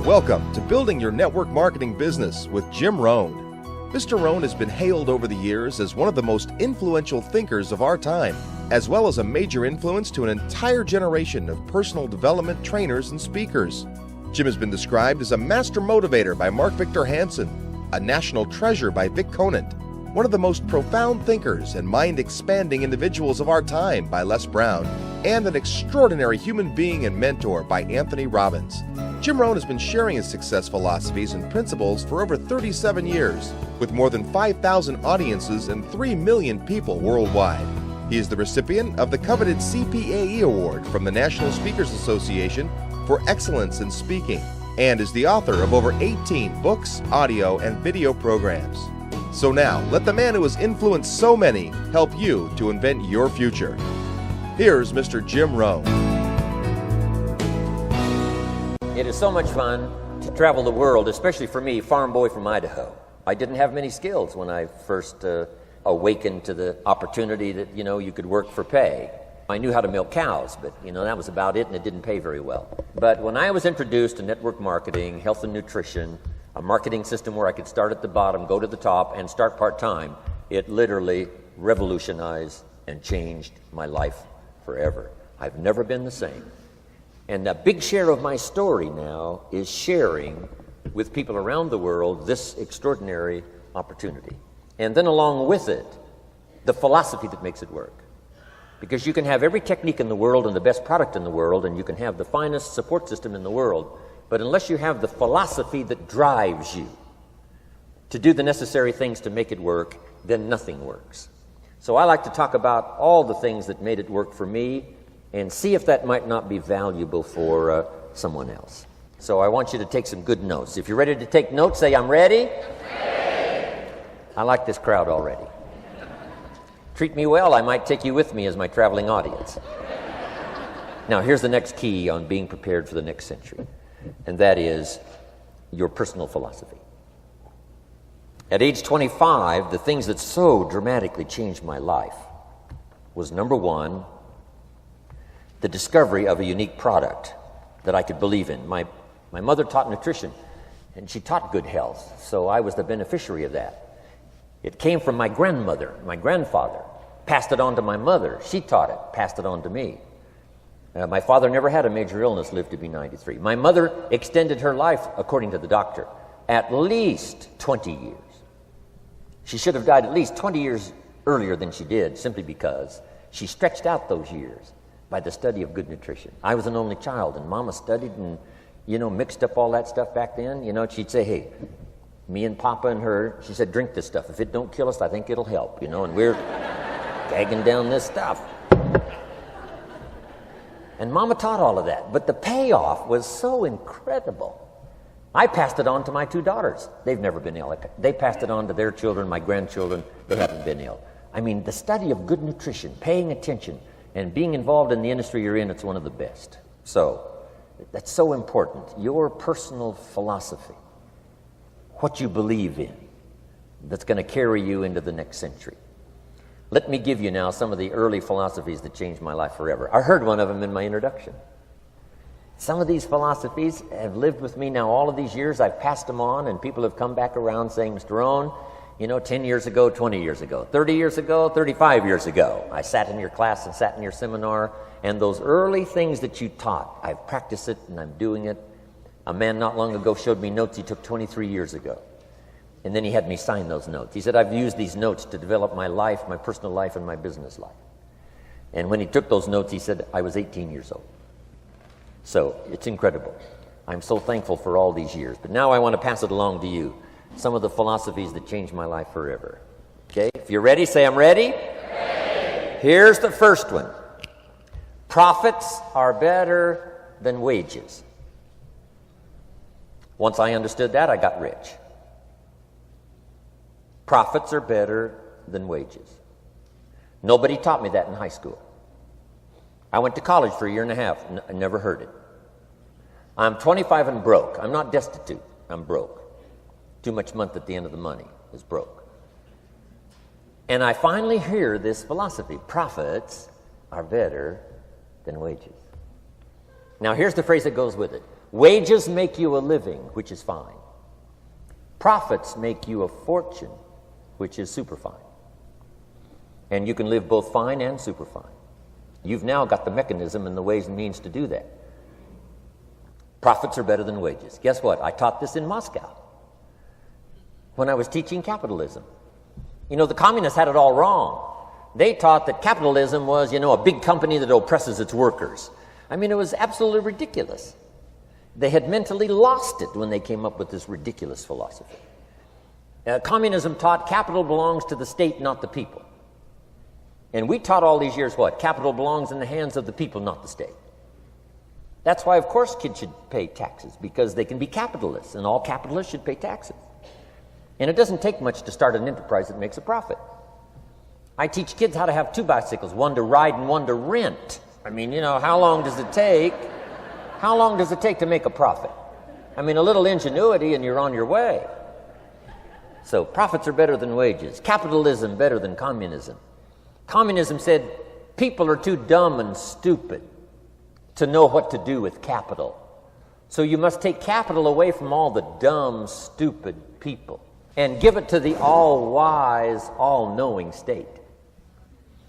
Welcome to Building Your Network Marketing Business with Jim Rohn. Mr. Rohn has been hailed over the years as one of the most influential thinkers of our time, as well as a major influence to an entire generation of personal development trainers and speakers. Jim has been described as a master motivator by Mark Victor Hansen, a national treasure by Vic Conant, one of the most profound thinkers and mind-expanding individuals of our time by Les Brown, and an extraordinary human being and mentor by Anthony Robbins. Jim Rohn has been sharing his success philosophies and principles for over 37 years, with more than 5,000 audiences and 3 million people worldwide. He is the recipient of the coveted CPAE Award from the National Speakers Association for excellence in speaking, and is the author of over 18 books, audio, and video programs. So now, let the man who has influenced so many help you to invent your future. Here's Mr. Jim Rohn. It is so much fun to travel the world, especially for me, farm boy from Idaho. I didn't have many skills when I first awakened to the opportunity that, you could work for pay. I knew how to milk cows, but, that was about it, and it didn't pay very well. But when I was introduced to network marketing, health and nutrition, a marketing system where I could start at the bottom, go to the top, and start part-time, it literally revolutionized and changed my life forever. I've never been the same. And a big share of my story now is sharing with people around the world this extraordinary opportunity. And then along with it, the philosophy that makes it work. Because you can have every technique in the world and the best product in the world, and you can have the finest support system in the world, but unless you have the philosophy that drives you to do the necessary things to make it work, then nothing works. So I like to talk about all the things that made it work for me and see if that might not be valuable for someone else. So I want you to take some good notes. If you're ready to take notes, say, I'm ready. I like this crowd already. Treat me well, I might take you with me as my traveling audience. Now, here's the next key on being prepared for the next century, and that is your personal philosophy. At age 25, the things that so dramatically changed my life was, number one, the discovery of a unique product that I could believe in. My mother taught nutrition, and she taught good health, so I was the beneficiary of that. It came from my grandmother, my grandfather, passed it on to my mother. She taught it, passed it on to me. My father never had a major illness, lived to be 93. My mother extended her life, according to the doctor, at least 20 years. She should have died at least 20 years earlier than she did, simply because she stretched out those years by the study of good nutrition. I was an only child, and Mama studied and, mixed up all that stuff back then. She'd say, hey, me and Papa and her, she said, drink this stuff. If it don't kill us, I think it'll help, and we're gagging down this stuff. And Mama taught all of that, but the payoff was so incredible. I passed it on to my 2 daughters. They've never been ill. They passed it on to their children, my grandchildren. They haven't been ill. I mean, the study of good nutrition, paying attention, and being involved in the industry you're in, it's one of the best. So, that's so important. Your personal philosophy, what you believe in, that's going to carry you into the next century. Let me give you now some of the early philosophies that changed my life forever. I heard one of them in my introduction. Some of these philosophies have lived with me now all of these years. I've passed them on, and people have come back around saying, Mr. Rohn, 10 years ago, 20 years ago, 30 years ago, 35 years ago, I sat in your class and sat in your seminar, and those early things that you taught, I've practiced it and I'm doing it. A man not long ago showed me notes he took 23 years ago. And then he had me sign those notes. He said, I've used these notes to develop my life, my personal life, and my business life. And when he took those notes, he said, I was 18 years old. So it's incredible. I'm so thankful for all these years. But now I want to pass it along to you. Some of the philosophies that changed my life forever. Okay? If you're ready, say, I'm ready. Ready. Here's the first one. Profits are better than wages. Once I understood that, I got rich. Profits are better than wages. Nobody taught me that in high school. I went to college for a year and a half. I never heard it. I'm 25 and broke. I'm not destitute. I'm broke. Too much month at the end of the money is broke. And I finally hear this philosophy. Profits are better than wages. Now here's the phrase that goes with it. Wages make you a living, which is fine. Profits make you a fortune, which is super fine. And you can live both fine and super fine. You've now got the mechanism and the ways and means to do that. Profits are better than wages. Guess what? I taught this in Moscow when I was teaching capitalism. You know, the communists had it all wrong. They taught that capitalism was, a big company that oppresses its workers. I mean, it was absolutely ridiculous. They had mentally lost it when they came up with this ridiculous philosophy. Communism taught capital belongs to the state, not the people. And we taught all these years what? Capital belongs in the hands of the people, not the state. That's why, of course, kids should pay taxes, because they can be capitalists, and all capitalists should pay taxes. And it doesn't take much to start an enterprise that makes a profit. I teach kids how to have two bicycles, one to ride and one to rent. I mean, how long does it take? How long does it take to make a profit? I mean, a little ingenuity and you're on your way. So profits are better than wages. Capitalism better than communism. Communism said people are too dumb and stupid to know what to do with capital. So you must take capital away from all the dumb, stupid people and give it to the all-wise, all-knowing state.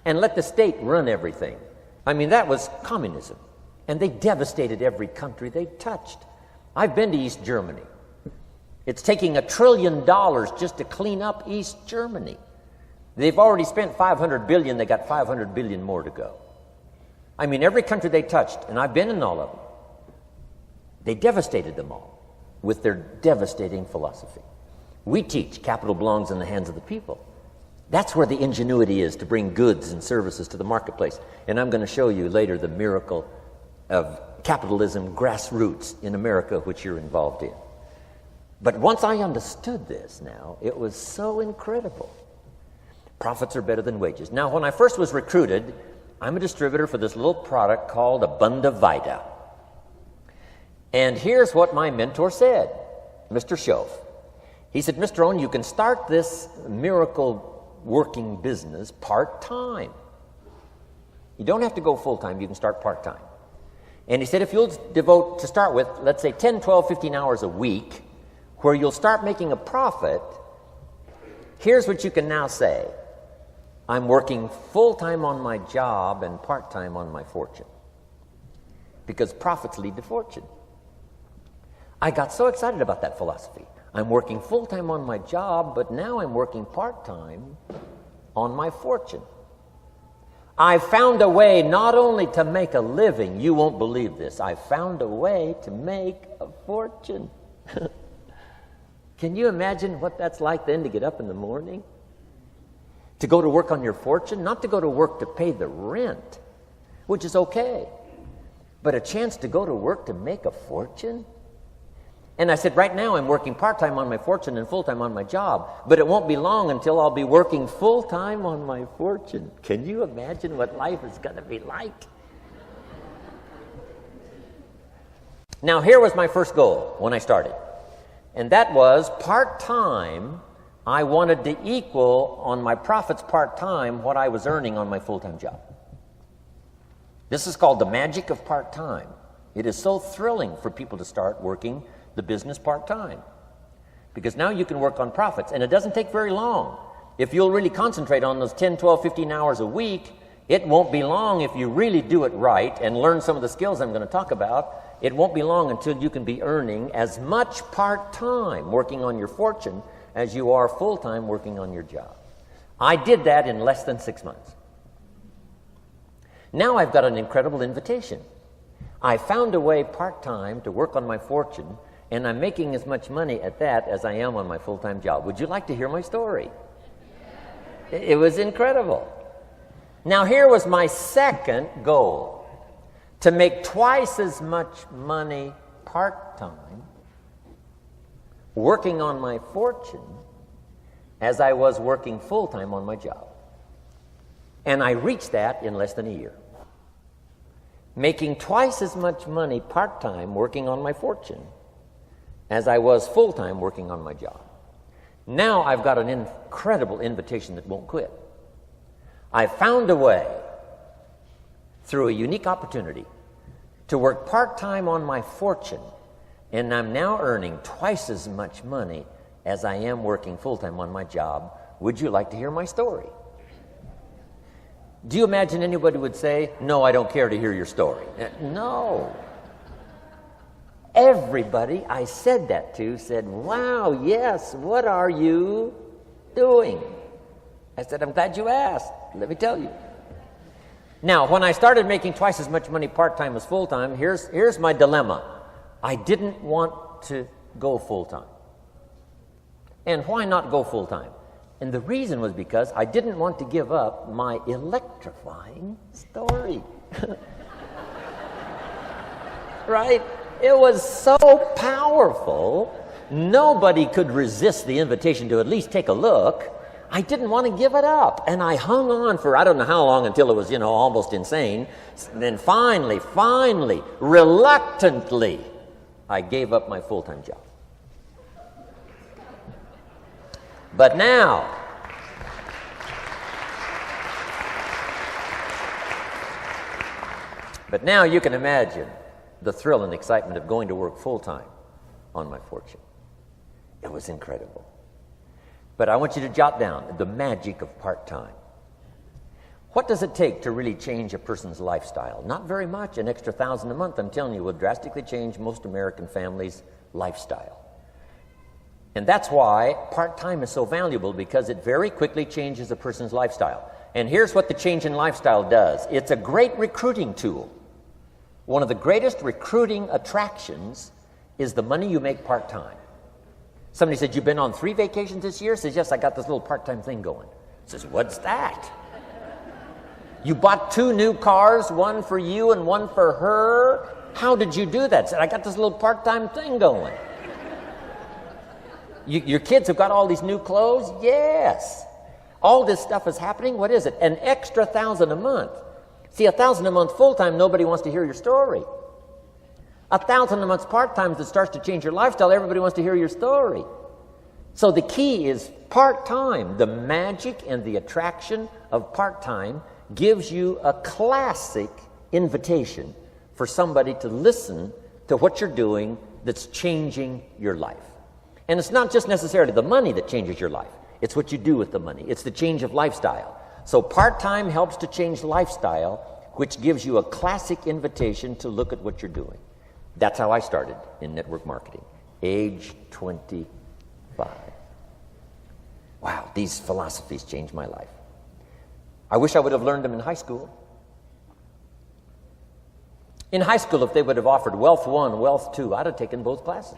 And let the state run everything. I mean, that was communism. And they devastated every country they touched. I've been to East Germany. It's taking $1 trillion just to clean up East Germany. They've already spent $500 billion. They got $500 billion more to go. I mean, every country they touched, and I've been in all of them, they devastated them all with their devastating philosophy. We teach capital belongs in the hands of the people. That's where the ingenuity is to bring goods and services to the marketplace. And I'm going to show you later the miracle of capitalism grassroots in America, which you're involved in. But once I understood this now, it was so incredible. Profits are better than wages. Now, when I first was recruited, I'm a distributor for this little product called Abunda Vita. And here's what my mentor said, Mr. Schoaf. He said, Mr. Rohn, you can start this miracle working business part-time. You don't have to go full-time. You can start part-time. And he said, if you'll devote, to start with, let's say 10, 12, 15 hours a week, where you'll start making a profit, here's what you can now say. I'm working full-time on my job and part-time on my fortune. Because profits lead to fortune. I got so excited about that philosophy. I'm working full-time on my job, but now I'm working part-time on my fortune. I found a way not only to make a living, you won't believe this, I found a way to make a fortune. Can you imagine what that's like then to get up in the morning? To go to work on your fortune? Not to go to work to pay the rent, which is okay, but a chance to go to work to make a fortune? And I said, right now I'm working part-time on my fortune and full-time on my job, but it won't be long until I'll be working full-time on my fortune. Can you imagine what life is going to be like? Now, here was my first goal when I started, and that was part-time. I wanted to equal on my profits part-time what I was earning on my full-time job. This is called the magic of part-time. It is so thrilling for people to start working the business part-time, because now you can work on profits, and it doesn't take very long. If you'll really concentrate on those 10, 12, 15 hours a week, it won't be long if you really do it right and learn some of the skills I'm going to talk about. It won't be long until you can be earning as much part-time working on your fortune as you are full-time working on your job. I did that in less than 6 months. Now I've got an incredible invitation. I found a way part-time to work on my fortune, and I'm making as much money at that as I am on my full-time job. Would you like to hear my story? It was incredible. Now, here was my second goal, to make twice as much money part-time working on my fortune as I was working full-time on my job. And I reached that in less than a year. Making twice as much money part-time working on my fortune as I was full-time working on my job. Now I've got an incredible invitation that won't quit. I found a way, through a unique opportunity, to work part-time on my fortune And I'm now earning twice as much money as I am working full-time on my job. Would you like to hear my story? Do you imagine anybody would say, no, I don't care to hear your story? No. Everybody I said that to said, wow, yes, what are you doing? I said, I'm glad you asked. Let me tell you. Now, when I started making twice as much money part-time as full-time, here's my dilemma. I didn't want to go full-time. And why not go full-time? And the reason was because I didn't want to give up my electrifying story. Right? It was so powerful, nobody could resist the invitation to at least take a look. I didn't want to give it up. And I hung on for I don't know how long until it was, almost insane. Then finally, reluctantly, I gave up my full-time job. But now, you can imagine the thrill and excitement of going to work full-time on my fortune. It was incredible. But I want you to jot down the magic of part-time. What does it take to really change a person's lifestyle? Not very much. An extra $1,000 a month, I'm telling you, will drastically change most American families' lifestyle. And that's why part-time is so valuable, because it very quickly changes a person's lifestyle. And here's what the change in lifestyle does. It's a great recruiting tool. One of the greatest recruiting attractions is the money you make part-time. Somebody said, you've been on 3 vacations this year? Says, yes, I got this little part-time thing going. Says, what's that? You bought 2 new cars, one for you and one for her? How did you do that? Said, I got this little part-time thing going. Your kids have got all these new clothes? Yes. All this stuff is happening. What is it? An extra $1,000 a month. See, $1,000 a month full-time, nobody wants to hear your story. $1,000 a month part-time that starts to change your lifestyle, everybody wants to hear your story. So the key is part-time. The magic and the attraction of part-time gives you a classic invitation for somebody to listen to what you're doing that's changing your life. And it's not just necessarily the money that changes your life. It's what you do with the money. It's the change of lifestyle. So part-time helps to change lifestyle, which gives you a classic invitation to look at what you're doing. That's how I started in network marketing, age 25. Wow, these philosophies changed my life. I wish I would have learned them in high school. In high school, if they would have offered Wealth 1, Wealth 2, I'd have taken both classes.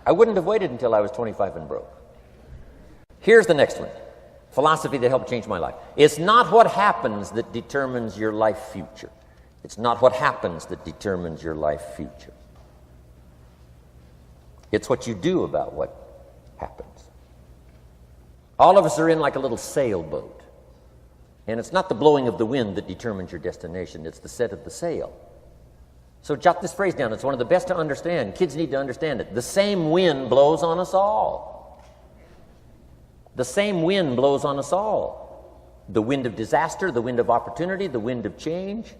I wouldn't have waited until I was 25 and broke. Here's the next one. Philosophy that helped change my life. It's not what happens that determines your life future. It's not what happens that determines your life future. It's what you do about what happens. All of us are in like a little sailboat. And it's not the blowing of the wind that determines your destination. It's the set of the sail. So jot this phrase down. It's one of the best to understand. Kids need to understand it. The same wind blows on us all. The same wind blows on us all. The wind of disaster, the wind of opportunity, the wind of change.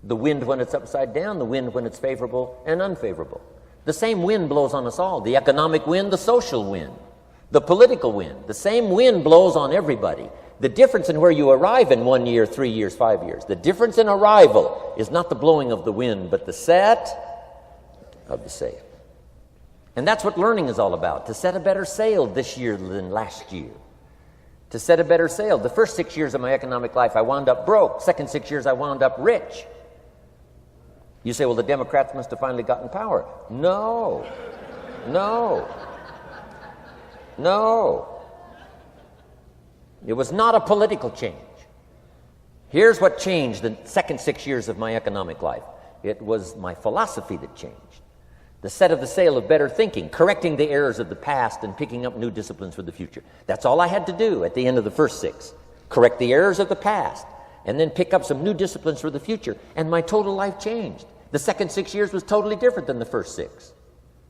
The wind when it's upside down, the wind when it's favorable and unfavorable. The same wind blows on us all. The economic wind, the social wind, the political wind. The same wind blows on everybody. The difference in where you arrive in 1 year, 3 years, 5 years, the difference in arrival is not the blowing of the wind, but the set of the sail. And that's what learning is all about, to set a better sail this year than last year. To set a better sail. The first 6 years of my economic life, I wound up broke. Second 6 years, I wound up rich. You say, well, the Democrats must have finally gotten power. No. It was not a political change. Here's what changed the second 6 years of my economic life. It was my philosophy that changed. The set of the sail of better thinking, correcting the errors of the past and picking up new disciplines for the future. That's all I had to do at the end of the first 6. Correct the errors of the past and then pick up some new disciplines for the future. And my total life changed. The second 6 years was totally different than the first 6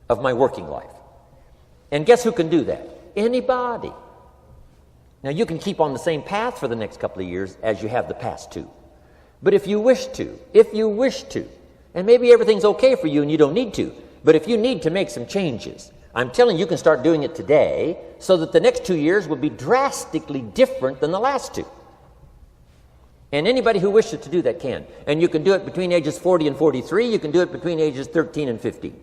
of my working life. And guess who can do that? Anybody. Now, you can keep on the same path for the next couple of years as you have the past 2. But if you wish to, And maybe everything's okay for you and you don't need to. But if you need to make some changes, I'm telling you can start doing it today so that the next 2 years will be drastically different than the last 2. And anybody who wishes to do that can. And you can do it between ages 40 and 43. You can do it between ages 13 and 15.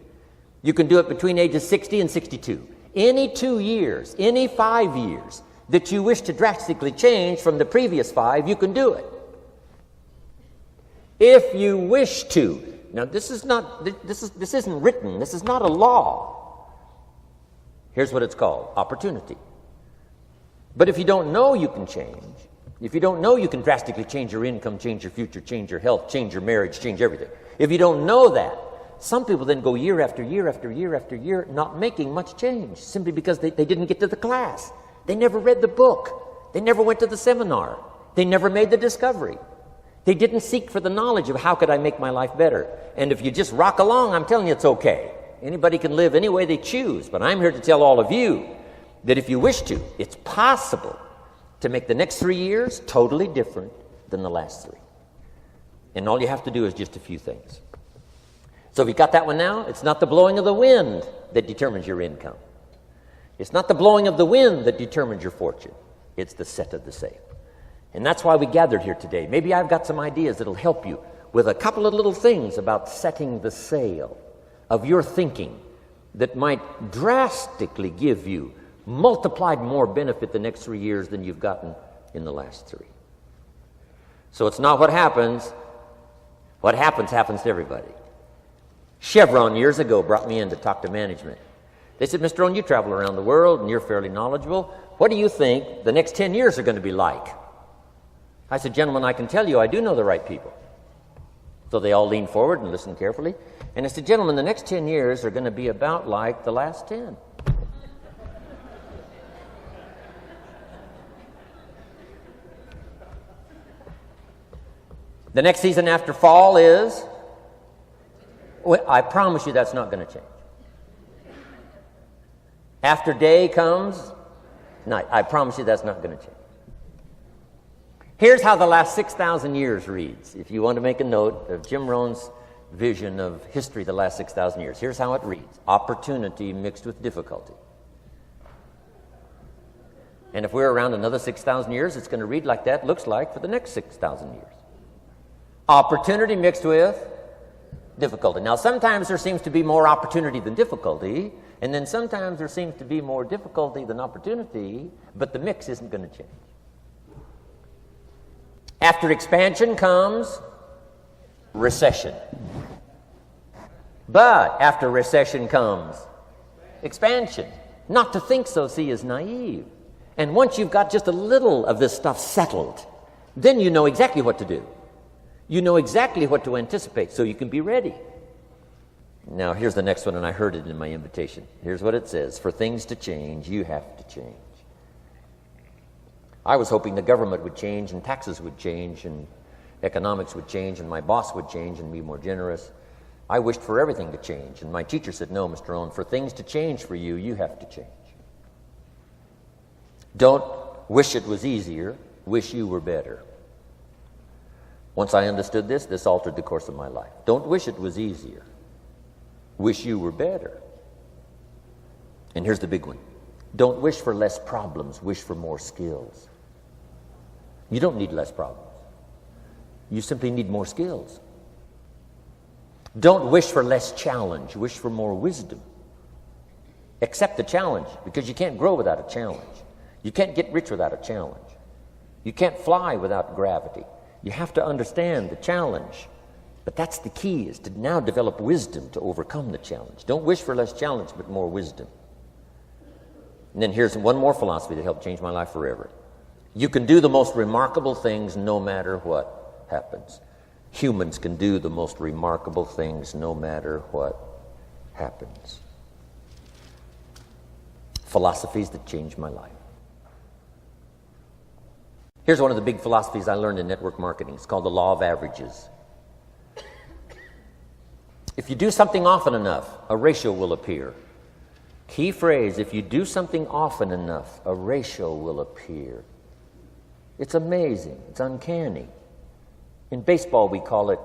You can do it between ages 60 and 62. Any 2 years, any 5 years that you wish to drastically change from the previous 5, you can do it. If you wish to. Now this isn't written. This is not a law. Here's what it's called: opportunity. But if you don't know you can change, if you don't know you can drastically change your income, change your future, change your health, change your marriage, change everything, if you don't know that, some people then go year after year after year after year not making much change simply because they didn't get to the class. They never read the book. They never went to the seminar. They never made the discovery. They didn't seek for the knowledge of how could I make my life better. And if you just rock along, I'm telling you it's okay. Anybody can live any way they choose, but I'm here to tell all of you that if you wish to, it's possible to make the next 3 years totally different than the last 3. And all you have to do is just a few things. So if you got that one now, it's not the blowing of the wind that determines your income. It's not the blowing of the wind that determines your fortune. It's the set of the sail. And that's why we gathered here today. Maybe I've got some ideas that'll help you with a couple of little things about setting the sail of your thinking that might drastically give you multiplied more benefit the next 3 years than you've gotten in the last 3. So it's not what happens. What happens to everybody. Chevron years ago brought me in to talk to management. They said, Mr. Rohn, you travel around the world and you're fairly knowledgeable. What do you think the next 10 years are going to be like? I said, gentlemen, I can tell you I do know the right people. So they all leaned forward and listened carefully. And I said, gentlemen, the next 10 years are going to be about like the last 10. The next season after fall is, well, I promise you that's not going to change. After day comes night. I promise you that's not going to change. Here's how the last 6,000 years reads. If you want to make a note of Jim Rohn's vision of history the last 6,000 years, here's how it reads. Opportunity mixed with difficulty. And if we're around another 6,000 years, it's going to read like that looks like for the next 6,000 years. Opportunity mixed with difficulty. Now, sometimes there seems to be more opportunity than difficulty, and then sometimes there seems to be more difficulty than opportunity, but the mix isn't going to change. After expansion comes recession. But after recession comes expansion. Not to think so, see, is naive. And once you've got just a little of this stuff settled, then you know exactly what to do. You know exactly what to anticipate, so you can be ready. Now, here's the next one, and I heard it in my invitation. Here's what it says. For things to change, you have to change. I was hoping the government would change, and taxes would change, and economics would change, and my boss would change and be more generous. I wished for everything to change, and my teacher said, no, Mr. Rohn, for things to change for you, you have to change. Don't wish it was easier, wish you were better. Once I understood this, this altered the course of my life. Don't wish it was easier. Wish you were better. And here's the big one. Don't wish for less problems. Wish for more skills. You don't need less problems. You simply need more skills. Don't wish for less challenge. Wish for more wisdom. Accept the challenge, because you can't grow without a challenge. You can't get rich without a challenge. You can't fly without gravity. You have to understand the challenge. But that's the key, is to now develop wisdom to overcome the challenge. Don't wish for less challenge, but more wisdom. And then here's one more philosophy that helped change my life forever. You can do the most remarkable things no matter what happens. Humans can do the most remarkable things no matter what happens. Philosophies that changed my life. Here's one of the big philosophies I learned in network marketing. It's called the law of averages. If you do something often enough, a ratio will appear. Key phrase, if you do something often enough, a ratio will appear. It's amazing. It's uncanny. In baseball, we call it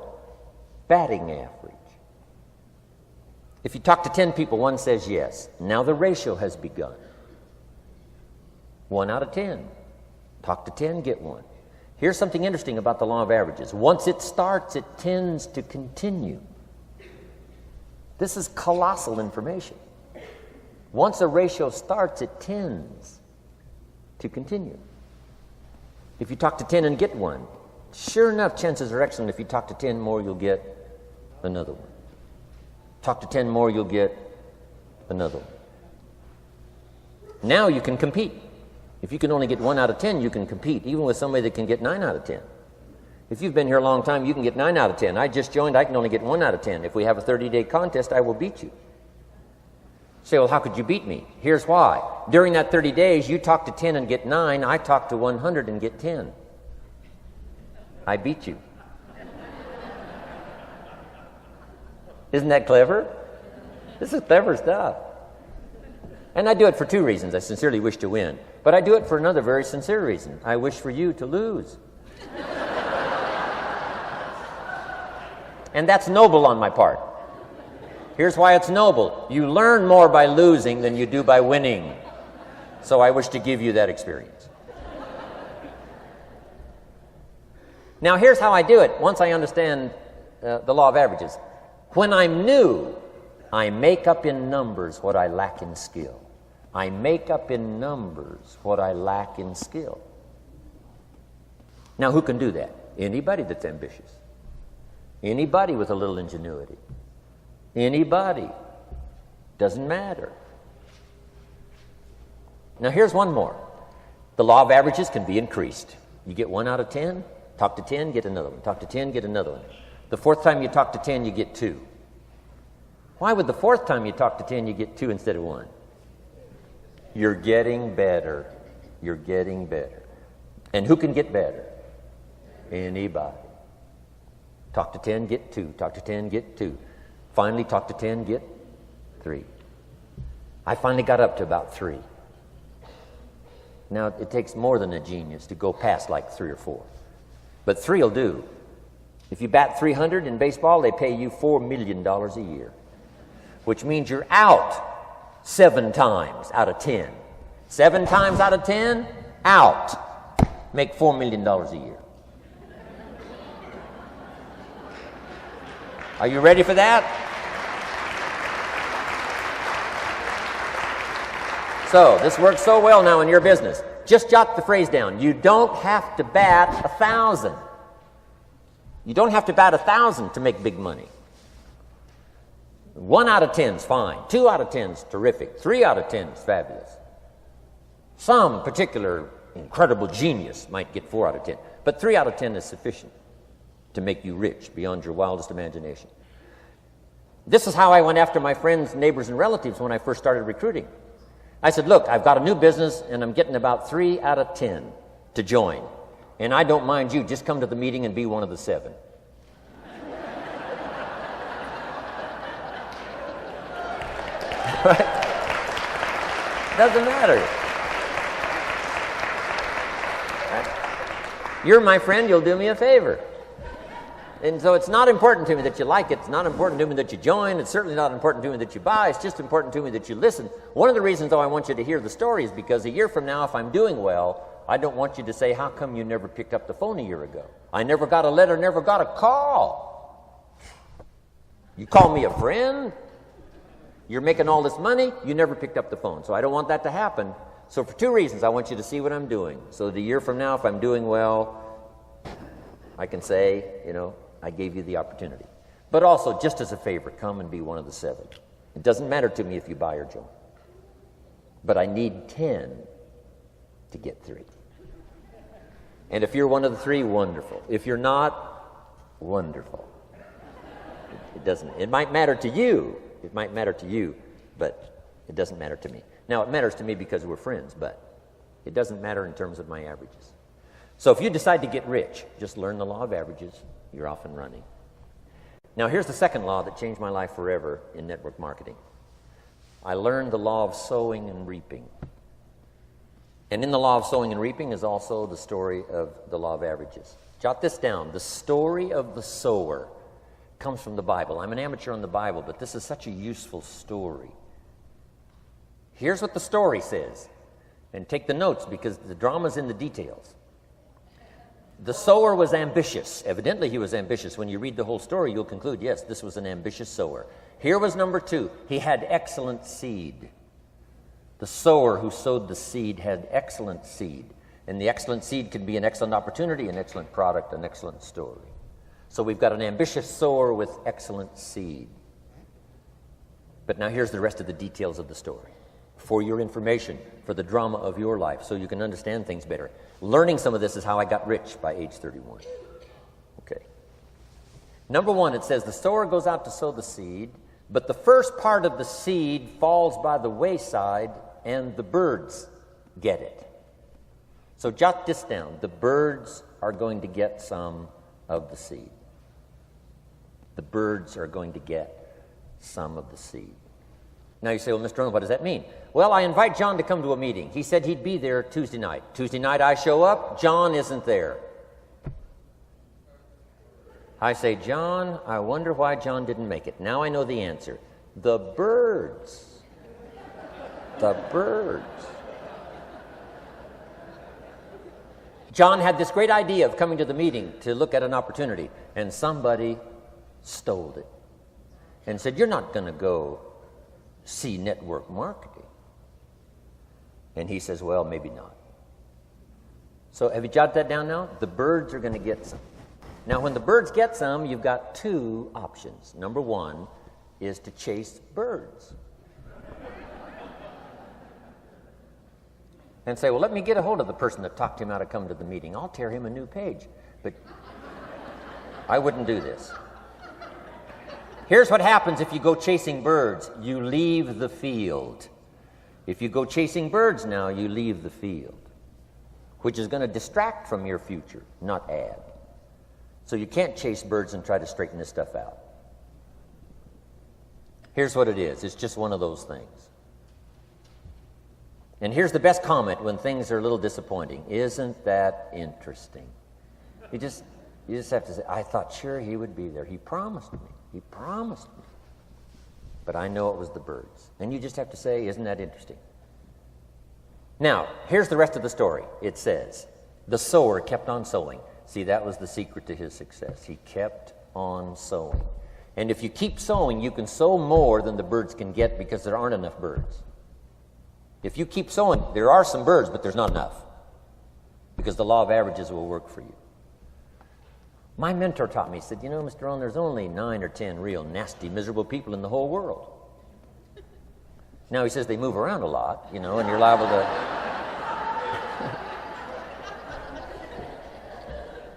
batting average. If you talk to 10 people, one says yes. Now the ratio has begun. 1 out of 10. Talk to 10, get 1. Here's something interesting about the law of averages. Once it starts, it tends to continue. This is colossal information. Once a ratio starts, it tends to continue. If you talk to 10 and get 1, sure enough, chances are excellent. If you talk to 10 more, you'll get another one. Talk to 10 more, you'll get another one. Now you can compete. If you can only get 1 out of 10, you can compete, even with somebody that can get 9 out of 10. If you've been here a long time, you can get 9 out of 10. I just joined, I can only get 1 out of 10. If we have a 30-day contest, I will beat you. Say, well, how could you beat me? Here's why. During that 30 days, you talk to 10 and get 9. I talk to 100 and get 10. I beat you. Isn't that clever? This is clever stuff. And I do it for 2 reasons. I sincerely wish to win. But I do it for another very sincere reason. I wish for you to lose. And that's noble on my part. Here's why it's noble. You learn more by losing than you do by winning. So I wish to give you that experience. Now here's how I do it once I understand the law of averages. When I'm new, I make up in numbers what I lack in skill. I make up in numbers what I lack in skill. Now who can do that? Anybody that's ambitious. Anybody with a little ingenuity. Anybody. Doesn't matter. Now here's one more. The law of averages can be increased. You get 1 out of 10, talk to 10, get another one. Talk to 10, get another one. The 4th time you talk to 10, you get 2. Why would the 4th time you talk to 10, you get 2 instead of 1? You're getting better. You're getting better. And who can get better? Anybody. Talk to 10, get 2. Talk to 10, get 2. Finally, talk to 10, get 3. I finally got up to about 3. Now, it takes more than a genius to go past like 3 or 4. But 3 will do. If you bat 300 in baseball, they pay you $4 million a year, which means you're out 7 times out of 10. 7 times out of 10, out. Make $4 million a year. Are you ready for that? So, this works so well now in your business. Just jot the phrase down. You don't have to bat 1,000. You don't have to bat 1,000 to make big money. 1 out of 10 is fine. 2 out of 10 is terrific. 3 out of 10 is fabulous. Some particular incredible genius might get 4 out of 10. But 3 out of 10 is sufficient to make you rich beyond your wildest imagination. This is how I went after my friends, neighbors, and relatives when I first started recruiting. I said, look, I've got a new business, and I'm getting about 3 out of 10 to join. And I don't mind you. Just come to the meeting and be one of the 7. Right? Doesn't matter. Right? You're my friend, you'll do me a favor. And so it's not important to me that you like it. It's not important to me that you join. It's certainly not important to me that you buy. It's just important to me that you listen. One of the reasons, though, I want you to hear the story is because a year from now, if I'm doing well, I don't want you to say, how come you never picked up the phone a year ago? I never got a letter, never got a call. You call me a friend? You're making all this money, you never picked up the phone. So I don't want that to happen. So for 2 reasons, I want you to see what I'm doing. So that a year from now, if I'm doing well, I can say, I gave you the opportunity. But also, just as a favor, come and be one of the 7. It doesn't matter to me if you buy or join. But I need 10 to get 3. And if you're one of the 3, wonderful. If you're not, wonderful. It might matter to you. It might matter to you, but it doesn't matter to me. Now, it matters to me because we're friends, but it doesn't matter in terms of my averages. So if you decide to get rich, just learn the law of averages. You're off and running. Now, here's the second law that changed my life forever in network marketing. I learned the law of sowing and reaping. And in the law of sowing and reaping is also the story of the law of averages. Jot this down. The story of the sower comes from the Bible. I'm an amateur on the Bible, but this is such a useful story. Here's what the story says. And take the notes because the drama's in the details. The sower was ambitious. Evidently, he was ambitious. When you read the whole story, you'll conclude, yes, this was an ambitious sower. Here was number 2. He had excellent seed. The sower who sowed the seed had excellent seed. And the excellent seed can be an excellent opportunity, an excellent product, an excellent story. So we've got an ambitious sower with excellent seed. But now here's the rest of the details of the story. For your information, for the drama of your life, so you can understand things better. Learning some of this is how I got rich by age 31. Okay. Number 1, it says the sower goes out to sow the seed, but the first part of the seed falls by the wayside and the birds get it. So jot this down. The birds are going to get some of the seed. The birds are going to get some of the seed. Now you say, well, Mr. Rohn, what does that mean? Well, I invite John to come to a meeting. He said he'd be there Tuesday night. Tuesday night I show up, John isn't there. I say, John, I wonder why John didn't make it. Now I know the answer. The birds. The birds. John had this great idea of coming to the meeting to look at an opportunity, and somebody stole it and said, you're not going to go see network marketing. And he says, well, maybe not. So have you jotted that down now? The birds are going to get some. Now, when the birds get some, you've got 2 options. Number 1 is to chase birds. And say, well, let me get a hold of the person that talked him out of coming to the meeting. I'll tear him a new page. But I wouldn't do this. Here's what happens if you go chasing birds. You leave the field. If you go chasing birds now, you leave the field, which is going to distract from your future, not add. So you can't chase birds and try to straighten this stuff out. Here's what it is. It's just one of those things. And here's the best comment when things are a little disappointing. Isn't that interesting? You just have to say, I thought sure he would be there. He promised me. He promised me. But I know it was the birds. And you just have to say, isn't that interesting? Now, here's the rest of the story. It says, the sower kept on sowing. See, that was the secret to his success. He kept on sowing. And if you keep sowing, you can sow more than the birds can get because there aren't enough birds. If you keep sowing, there are some birds, but there's not enough. Because the law of averages will work for you. My mentor taught me, he said, you know, Mr. Rohn, there's only 9 or 10 real nasty, miserable people in the whole world. Now he says they move around a lot, you know, and you're liable to...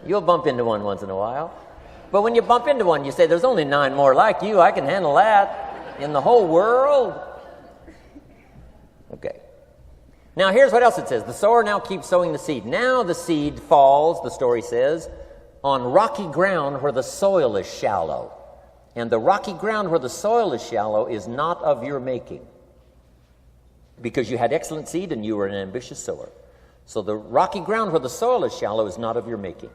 You'll bump into one once in a while. But when you bump into one, you say, there's only 9 more like you. I can handle that in the whole world. Okay. Now here's what else it says. The sower now keeps sowing the seed. Now the seed falls, the story says, on rocky ground where the soil is shallow. And the rocky ground where the soil is shallow is not of your making. Because you had excellent seed and you were an ambitious sower. So the rocky ground where the soil is shallow is not of your making.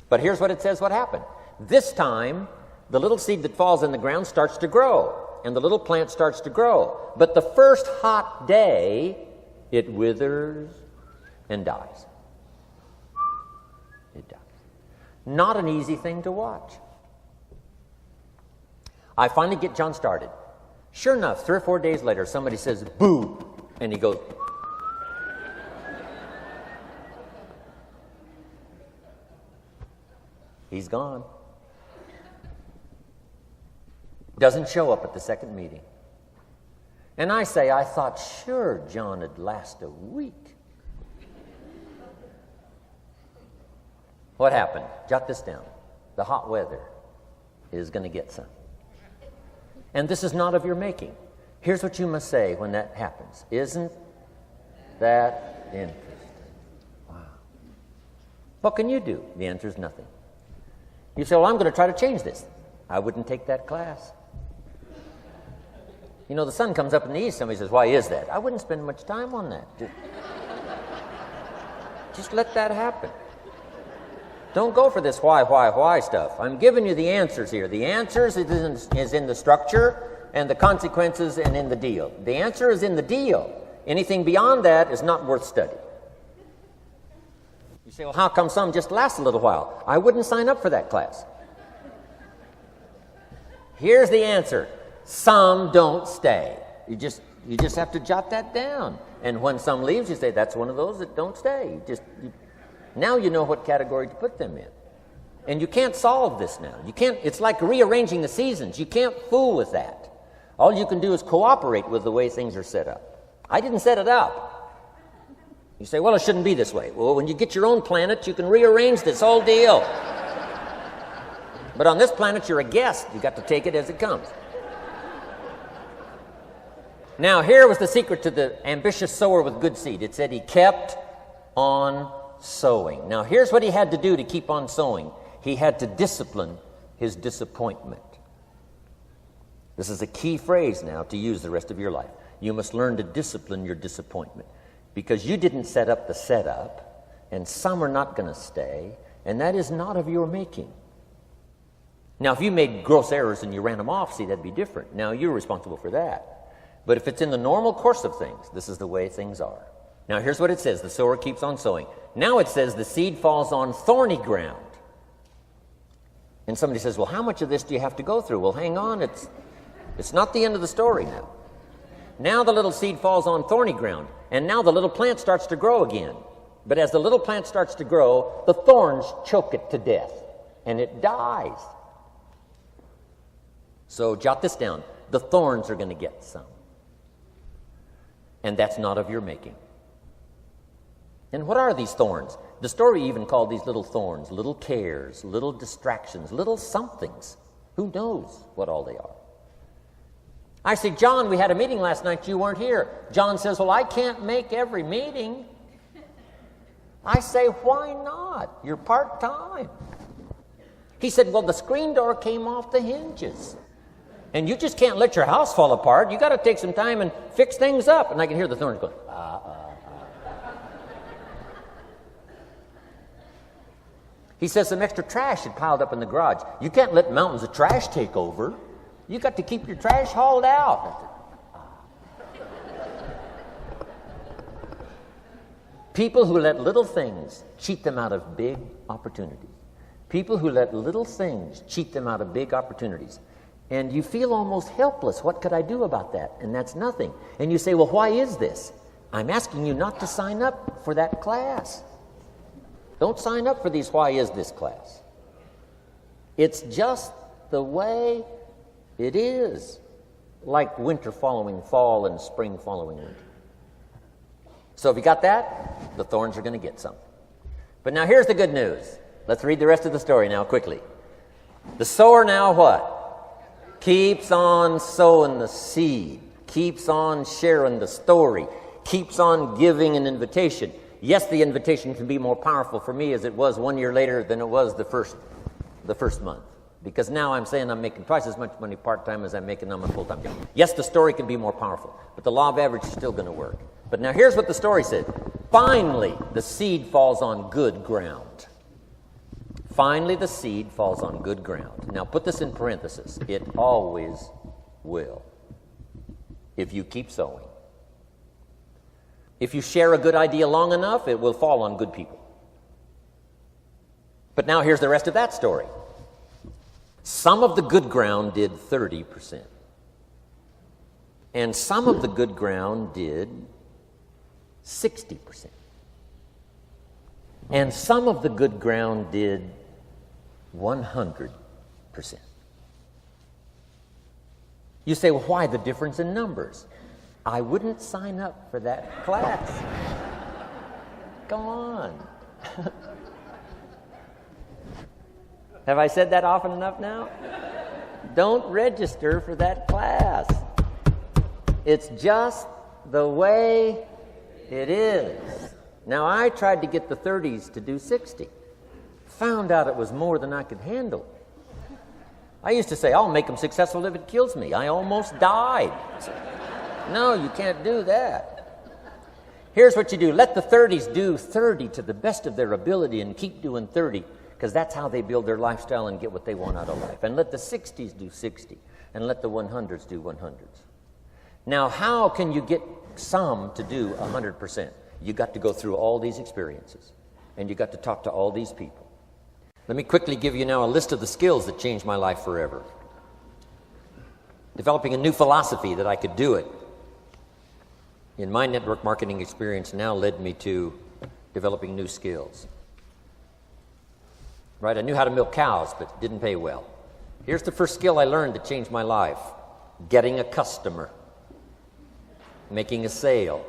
But here's what it says what happened. This time, the little seed that falls in the ground starts to grow. And the little plant starts to grow. But the first hot day, it withers and dies. It dies. Not an easy thing to watch. I finally get John started. Sure enough, 3 or 4 days later, somebody says, boo, and he goes, he's gone. Doesn't show up at the second meeting. And I say, I thought sure John would last a week. What happened? Jot this down. The hot weather is going to get some. And this is not of your making. Here's what you must say when that happens. Isn't that interesting? Wow. What can you do? The answer is nothing. You say, well, I'm going to try to change this. I wouldn't take that class. You know, the sun comes up in the east. Somebody says, why is that? I wouldn't spend much time on that. Just let that happen. Don't go for this why stuff. I'm giving you the answers here. The answers is in the structure and the consequences and in the deal. The answer is in the deal. Anything beyond that is not worth study. You say, well, how come some just last a little while? I wouldn't sign up for that class. Here's the answer. Some don't stay. You just have to jot that down. And when some leaves, you say, that's one of those that don't stay. Now you know what category to put them in. And you can't solve this now. It's like rearranging the seasons. You can't fool with that. All you can do is cooperate with the way things are set up. I didn't set it up. You say, well, it shouldn't be this way. Well, when you get your own planet, you can rearrange this whole deal. But on this planet, you're a guest. You got to take it as it comes. Now, here was the secret to the ambitious sower with good seed. It said he kept on sowing. Now, here's what he had to do to keep on sowing. He had to discipline his disappointment. This is a key phrase now to use the rest of your life. You must learn to discipline your disappointment, because you didn't set up the setup, and some are not going to stay, and that is not of your making. Now, if you made gross errors and you ran them off, see, that'd be different. Now, you're responsible for that. But if it's in the normal course of things, this is the way things are. Now, here's what it says. The sower keeps on sowing. Now it says the seed falls on thorny ground. And somebody says, well, how much of this do you have to go through? Well, hang on. It's not the end of the story now. Now the little seed falls on thorny ground. And now the little plant starts to grow again. But as the little plant starts to grow, the thorns choke it to death. And it dies. So jot this down. The thorns are going to get some. And that's not of your making. And what are these thorns? The story even called these little thorns, little cares, little distractions, little somethings. Who knows what all they are? I say, John, we had a meeting last night. You weren't here. John says, well, I can't make every meeting. I say, why not? You're part-time. He said, well, the screen door came off the hinges. And you just can't let your house fall apart. You got to take some time and fix things up. And I can hear the thorns going, He says some extra trash had piled up in the garage. You can't let mountains of trash take over. You got to keep your trash hauled out. People who let little things cheat them out of big opportunities. People who let little things cheat them out of big opportunities. And you feel almost helpless. What could I do about that? And that's nothing. And you say, well, why is this? I'm asking you not to sign up for that class. Don't sign up for these why is this class. It's just the way it is. Like winter following fall and spring following winter. So if you got that, the thorns are going to get some. But now here's the good news. Let's read the rest of the story now quickly. The sower now what? Keeps on sowing the seed, keeps on sharing the story, keeps on giving an invitation. Yes, the invitation can be more powerful for me as it was 1 year later than it was the first month. Because now I'm saying I'm making twice as much money part-time as I'm making on my full-time job. Yes, the story can be more powerful, but the law of average is still going to work. But now here's what the story said. Finally, the seed falls on good ground. Finally, the seed falls on good ground. Now, put this in parentheses. It always will, if you keep sowing. If you share a good idea long enough, it will fall on good people. But now here's the rest of that story. Some of the good ground did 30%. And some of the good ground did 60%. And some of the good ground did 100%. You say, well, why the difference in numbers? I wouldn't sign up for that class. Come on. Have I said that often enough now? Don't register for that class. It's just the way it is. Now, I tried to get the 30s to do 60. Found out it was more than I could handle. I used to say, I'll make them successful if it kills me. I almost died. No, you can't do that. Here's what you do. Let the 30s do 30 to the best of their ability and keep doing 30. because that's how they build their lifestyle and get what they want out of life. And let the 60s do 60, and let the 100s do 100s. Now, how can you get some to do 100%? You got to go through all these experiences, and you got to talk to all these people. Let me quickly give you now a list of the skills that changed my life forever. Developing a new philosophy that I could do it in my network marketing experience now led me to developing new skills. Right? I knew how to milk cows, but it didn't pay well. Here's the first skill I learned that changed my life: getting a customer, making a sale.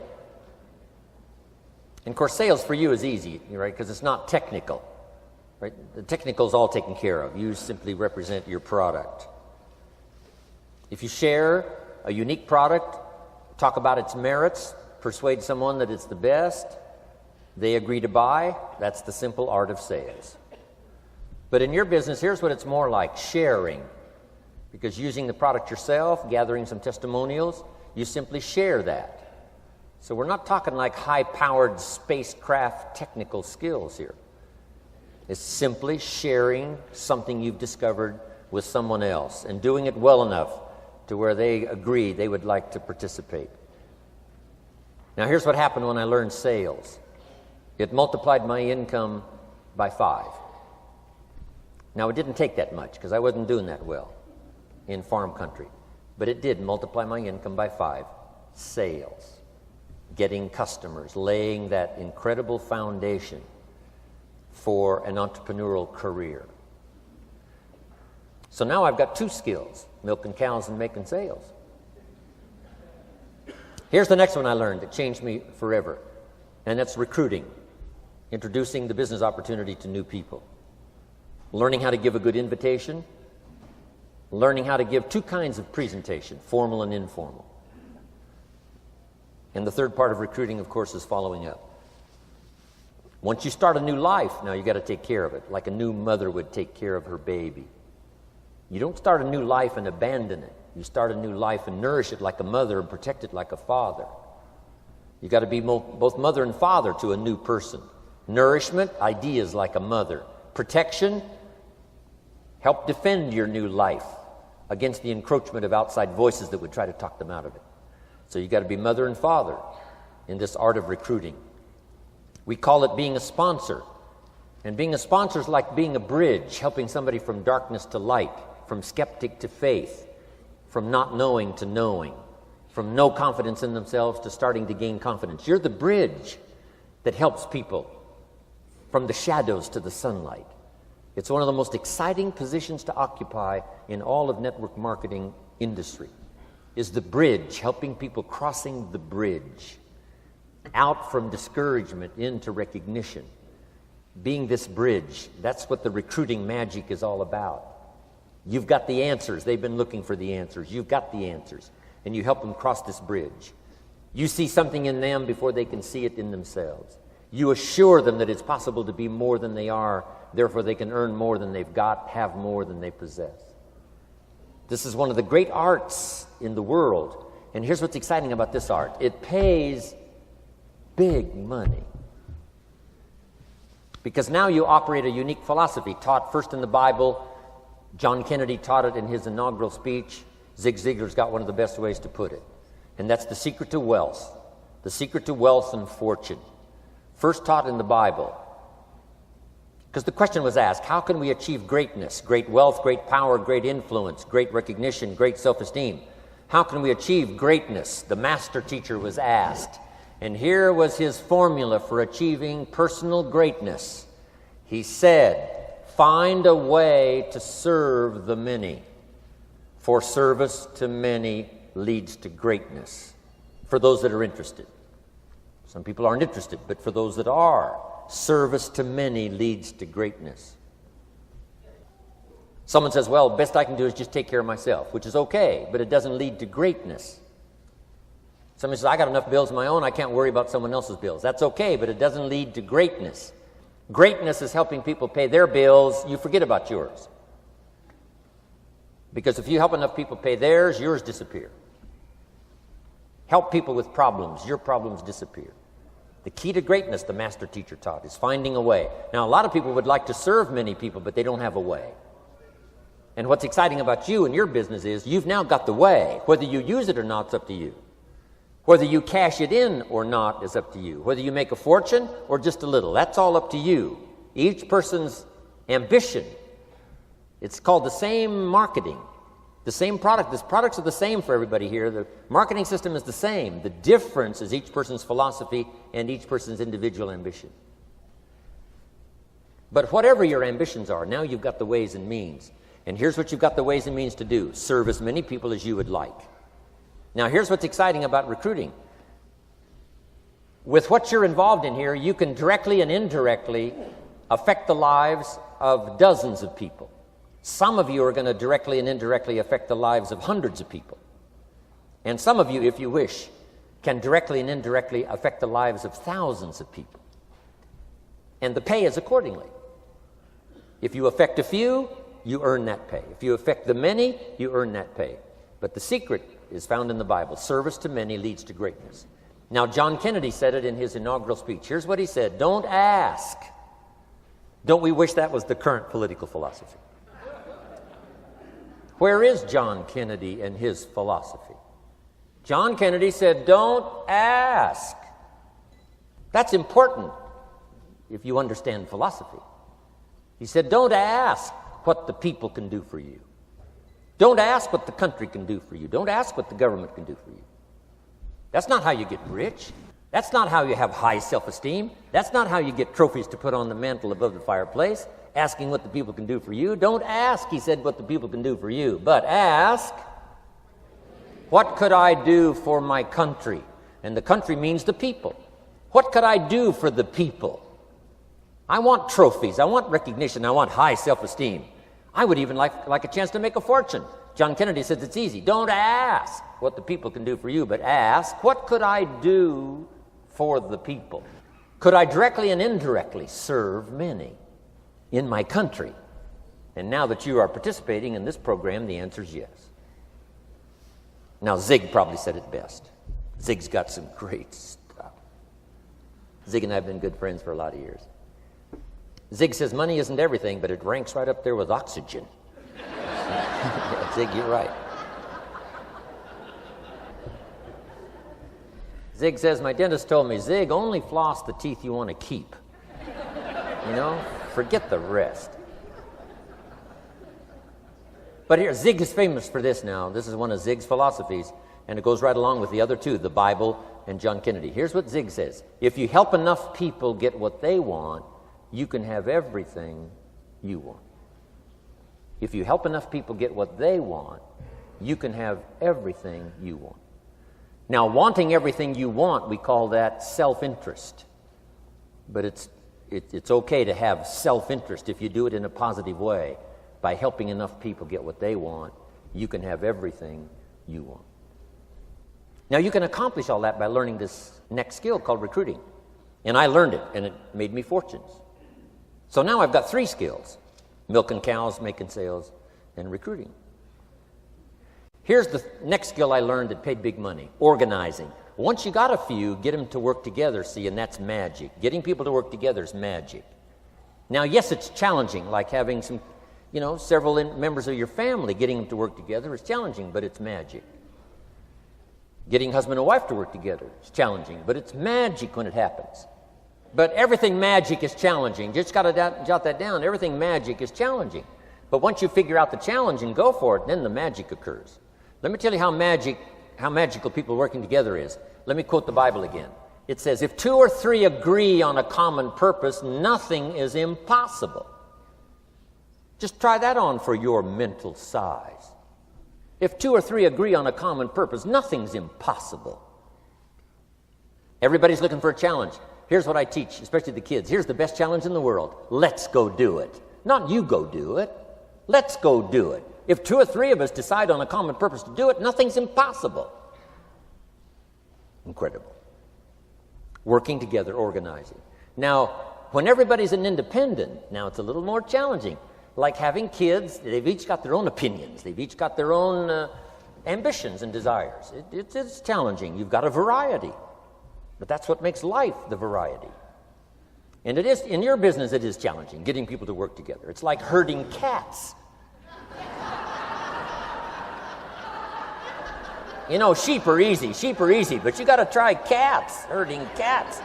And of course, sales for you is easy, right? Because it's not technical. Right? The technical is all taken care of. You simply represent your product. If you share a unique product, talk about its merits, persuade someone that it's the best, they agree to buy, that's the simple art of sales. But in your business, here's what it's more like: sharing. Because using the product yourself, gathering some testimonials, you simply share that. So we're not talking like high-powered spacecraft technical skills here. It's simply sharing something you've discovered with someone else and doing it well enough to where they agree they would like to participate. Now, here's what happened when I learned sales. It multiplied my income by 5. Now, it didn't take that much because I wasn't doing that well in farm country, but it did multiply my income by 5. Sales, getting customers, laying that incredible foundation for an entrepreneurial career. So now I've got 2 skills: milking cows and making sales. Here's the next one I learned that changed me forever, and that's recruiting, introducing the business opportunity to new people, learning how to give a good invitation, learning how to give 2 kinds of presentation, formal and informal. And the third part of recruiting, of course, is following up. Once you start a new life, now you got to take care of it, like a new mother would take care of her baby. You don't start a new life and abandon it. You start a new life and nourish it like a mother and protect it like a father. You got to be both mother and father to a new person. Nourishment, ideas like a mother. Protection, help defend your new life against the encroachment of outside voices that would try to talk them out of it. So you got to be mother and father in this art of recruiting. We call it being a sponsor. And being a sponsor is like being a bridge, helping somebody from darkness to light, from skeptic to faith, from not knowing to knowing, from no confidence in themselves to starting to gain confidence. You're the bridge that helps people from the shadows to the sunlight. It's one of the most exciting positions to occupy in all of network marketing industry, is the bridge, helping people crossing the bridge out from discouragement into recognition. Being this bridge, that's what the recruiting magic is all about. You've got the answers. They've been looking for the answers. You've got the answers, and you help them cross this bridge. You see something in them before they can see it in themselves. You assure them that it's possible to be more than they are, therefore they can earn more than they've got, have more than they possess. This is one of the great arts in the world, and here's what's exciting about this art. It pays big money. Because now you operate a unique philosophy taught first in the Bible. John Kennedy taught it in his inaugural speech. Zig Ziglar's got one of the best ways to put it. And that's the secret to wealth. The secret to wealth and fortune. First taught in the Bible. Because the question was asked, how can we achieve greatness, great wealth, great power, great influence, great recognition, great self-esteem? How can we achieve greatness? The master teacher was asked. And here was his formula for achieving personal greatness. He said, find a way to serve the many, for service to many leads to greatness. For those that are interested. Some people aren't interested, but for those that are, service to many leads to greatness. Someone says, well, best I can do is just take care of myself, which is okay, but it doesn't lead to greatness. Somebody says, I got enough bills of my own, I can't worry about someone else's bills. That's okay, but it doesn't lead to greatness. Greatness is helping people pay their bills. You forget about yours. Because if you help enough people pay theirs, yours disappear. Help people with problems, your problems disappear. The key to greatness, the master teacher taught, is finding a way. Now, a lot of people would like to serve many people, but they don't have a way. And what's exciting about you and your business is you've now got the way. Whether you use it or not, it's up to you. Whether you cash it in or not is up to you. Whether you make a fortune or just a little, that's all up to you. Each person's ambition, it's called the same marketing, the same product. These products are the same for everybody here. The marketing system is the same. The difference is each person's philosophy and each person's individual ambition. But whatever your ambitions are, now you've got the ways and means. And here's what you've got the ways and means to do. Serve as many people as you would like. Now, here's what's exciting about recruiting. With what you're involved in here, you can directly and indirectly affect the lives of dozens of people. Some of you are going to directly and indirectly affect the lives of hundreds of people. And some of you, if you wish, can directly and indirectly affect the lives of thousands of people. And the pay is accordingly. If you affect a few, you earn that pay. If you affect the many, you earn that pay. But the secret is found in the Bible. Service to many leads to greatness. Now, John Kennedy said it in his inaugural speech. Here's what he said: don't ask. Don't we wish that was the current political philosophy? Where is John Kennedy and his philosophy? John Kennedy said, don't ask. That's important if you understand philosophy. He said, don't ask what the people can do for you. Don't ask what the country can do for you. Don't ask what the government can do for you. That's not how you get rich. That's not how you have high self-esteem. That's not how you get trophies to put on the mantle above the fireplace, asking what the people can do for you. Don't ask, he said, what the people can do for you, but ask, what could I do for my country? And the country means the people. What could I do for the people? I want trophies. I want recognition. I want high self-esteem. I would even like a chance to make a fortune. John Kennedy says it's easy. Don't ask what the people can do for you, but ask, what could I do for the people? Could I directly and indirectly serve many in my country? And now that you are participating in this program, the answer is yes. Now, Zig probably said it best. Zig's got some great stuff. Zig and I have been good friends for a lot of years. Zig says money isn't everything, but it ranks right up there with oxygen. Zig, you're right. Zig says, my dentist told me, Zig, only floss the teeth you want to keep. You know, forget the rest. But here, Zig is famous for this now. This is one of Zig's philosophies, and it goes right along with the other two, the Bible and John Kennedy. Here's what Zig says: if you help enough people get what they want, you can have everything you want. If you help enough people get what they want, you can have everything you want. Now, wanting everything you want, we call that self-interest. But it's okay to have self-interest if you do it in a positive way. By helping enough people get what they want, you can have everything you want. Now, you can accomplish all that by learning this next skill called recruiting. And I learned it, and it made me fortunes. So now I've got 3 skills: milking cows, making sales, and recruiting. Here's the next skill I learned that paid big money: organizing. Once you got a few, get them to work together, see, and that's magic. Getting people to work together is magic. Now, yes, it's challenging, like having several members of your family. Getting them to work together is challenging, but it's magic. Getting husband and wife to work together is challenging, but it's magic when it happens. But everything magic is challenging. Just got to jot that down. Everything magic is challenging. But once you figure out the challenge and go for it, then the magic occurs. Let me tell you how magical people working together is. Let me quote the Bible again. It says, if 2 or 3 agree on a common purpose, nothing is impossible. Just try that on for your mental size. If 2 or 3 agree on a common purpose, nothing's impossible. Everybody's looking for a challenge. Here's what I teach, especially the kids. Here's the best challenge in the world. Let's go do it. Not you go do it. Let's go do it. If 2 or 3 of us decide on a common purpose to do it, nothing's impossible. Incredible. Working together, organizing. Now, when everybody's an independent, now it's a little more challenging. Like having kids, they've each got their own opinions. They've each got their own ambitions and desires. It's challenging. You've got a variety. But that's what makes life the variety. And it is, in your business, it is challenging, getting people to work together. It's like herding cats. You know, sheep are easy, but you got to try cats, herding cats.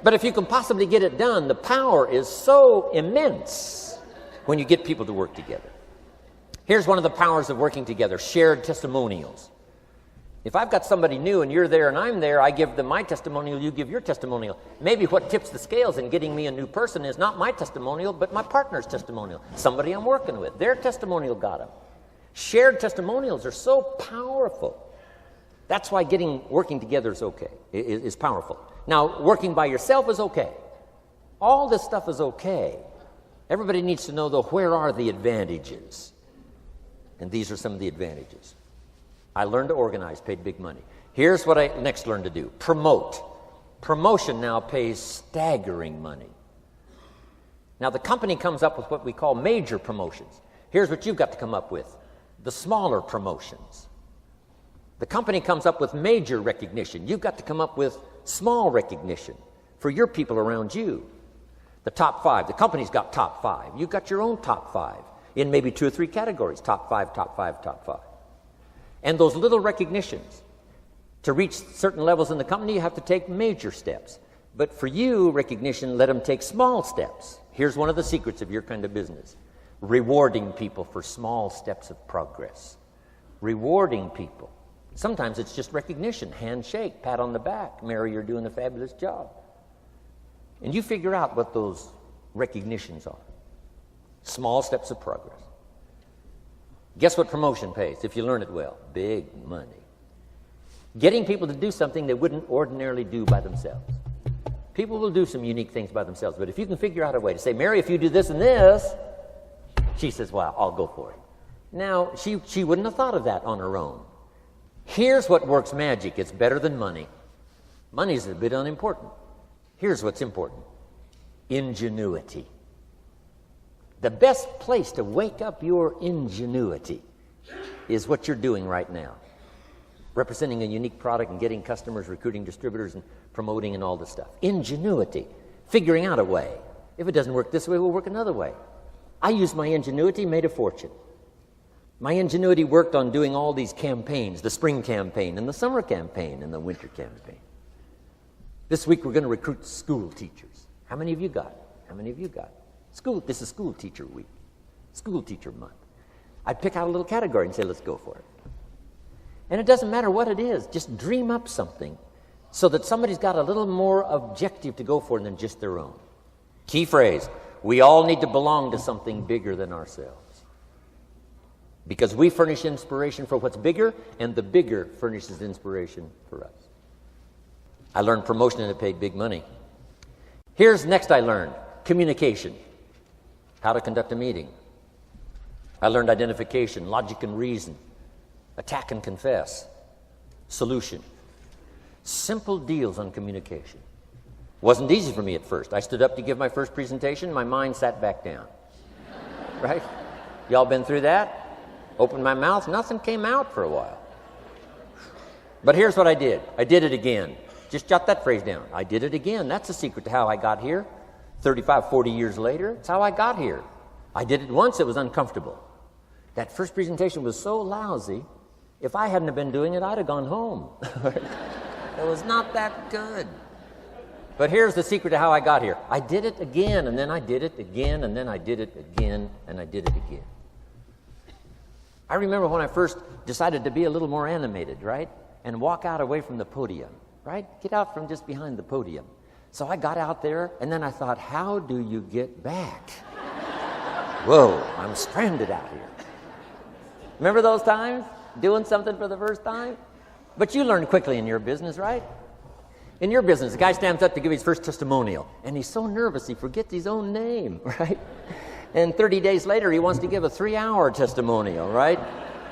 But if you can possibly get it done, the power is so immense when you get people to work together. Here's one of the powers of working together: shared testimonials. If I've got somebody new and you're there and I'm there, I give them my testimonial, you give your testimonial. Maybe what tips the scales in getting me a new person is not my testimonial, but my partner's testimonial. Somebody I'm working with, their testimonial got them. Shared testimonials are so powerful. That's why working together is okay, is powerful. Now, working by yourself is okay. All this stuff is okay. Everybody needs to know, though, where are the advantages? And these are some of the advantages. I learned to organize, paid big money. Here's what I next learned to do: promote. Promotion now pays staggering money. Now, the company comes up with what we call major promotions. Here's what you've got to come up with: the smaller promotions. The company comes up with major recognition. You've got to come up with small recognition for your people around you. The top 5. The company's got top 5. You've got your own top 5 in maybe 2 or 3 categories: top 5, top 5, top 5. And those little recognitions, to reach certain levels in the company, you have to take major steps. But for you, recognition, let them take small steps. Here's one of the secrets of your kind of business: rewarding people for small steps of progress. Rewarding people. Sometimes it's just recognition, handshake, pat on the back. Mary, you're doing a fabulous job. And you figure out what those recognitions are. Small steps of progress. Guess what promotion pays if you learn it well? Big money. Getting people to do something they wouldn't ordinarily do by themselves. People will do some unique things by themselves, but if you can figure out a way to say, Mary, if you do this and this, she says, well, I'll go for it. Now, she wouldn't have thought of that on her own. Here's what works magic. It's better than money. Money's a bit unimportant. Here's what's important: ingenuity. The best place to wake up your ingenuity is what you're doing right now. Representing a unique product and getting customers, recruiting distributors, and promoting and all this stuff. Ingenuity. Figuring out a way. If it doesn't work this way, we'll work another way. I used my ingenuity, made a fortune. My ingenuity worked on doing all these campaigns: the spring campaign and the summer campaign and the winter campaign. This week we're going to recruit school teachers. How many of you got? How many of you got? This is school teacher week, school teacher month. I'd pick out a little category and say, let's go for it. And it doesn't matter what it is, just dream up something so that somebody's got a little more objective to go for than just their own. Key phrase: we all need to belong to something bigger than ourselves. Because we furnish inspiration for what's bigger, and the bigger furnishes inspiration for us. I learned promotion and it paid big money. Here's next I learned: communication. How to conduct a meeting. I learned identification, logic and reason, attack and confess, solution. Simple deals on communication. Wasn't easy for me at first. I stood up to give my first presentation, my mind sat back down. Right? Y'all been through that? Opened my mouth, nothing came out for a while. But here's what I did. I did it again. Just jot that phrase down. I did it again. That's the secret to how I got here. 35, 40 years later, it's how I got here. I did it once, it was uncomfortable. That first presentation was so lousy, if I hadn't have been doing it, I'd have gone home. It was not that good. But here's the secret to how I got here. I did it again, and then I did it again, and then I did it again, and I did it again. I remember when I first decided to be a little more animated, right? And walk out away from the podium, right? Get out from just behind the podium. So I got out there, and then I thought, how do you get back? Whoa, I'm stranded out here. Remember those times? Doing something for the first time? But you learn quickly in your business, right? In your business, the guy stands up to give his first testimonial, and he's so nervous he forgets his own name, right? And 30 days later, he wants to give a 3-hour testimonial, right?